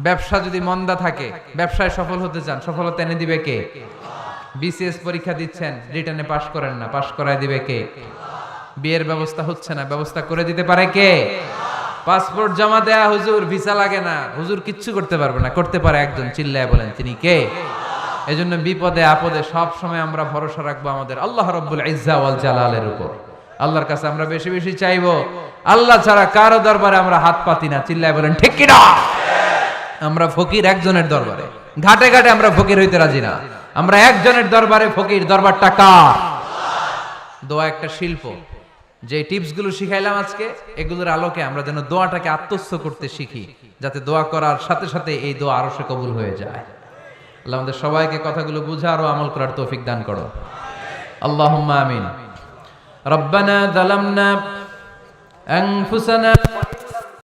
ব্যবসা যদি মন্দা থাকে, ব্যবসায় সফল হতে চান, সফলতা এনে দিবে কে? বিসিএস পরীক্ষা দিচ্ছেন, রিটেনে পাশ করেন না, পাশ করায় দিবে কে? বিয়ের ব্যবস্থা হচ্ছে না, ব্যবস্থা করে দিতে পারে কে? পাসপোর্ট জমা দেয়া, হুজুর ভিসা লাগে না, হুজুর কিচ্ছু করতে পারবে না, করতে পারে একজন, চিল্লায় বলেন তিনি কে? এজন্য বিপদে আপদে সব সময় আমরা ভরসা রাখবো আমাদের আল্লাহ রাব্বুল ইজ্জা ওয়াল জালালের উপর। আল্লাহর কাছে আমরা বেশি বেশি চাইবো। আল্লাহ ছাড়া কারো দরবারে আমরা হাত পাতি না, চিল্লায় বলেন ঠিক কি না? আমরা ফকির একজনের দরবারে, ঘাটে ঘাটে আমরা ফকির হইতে রাজি না, আমরা একজনের দরবারে ফকির। দরবারটা কার? দোয়া একটা শিল্প। যে টিপস গুলো শিখাইলাম আজকে, এগুলোর আলোকে আমরা যেন দোয়াটাকে আত্মস্থ করতে শিখি, যাতে দোয়া করার সাথে সাথে এই দোয়া আরো সে কবুল হয়ে যায়। আল্লাহ আমাদের সবাইকে কথাগুলো বুঝা আরো আমল করার তৌফিক দান করো। আল্লাহুম্মা আমিন। রব্বানা যালামনা আনফুসানা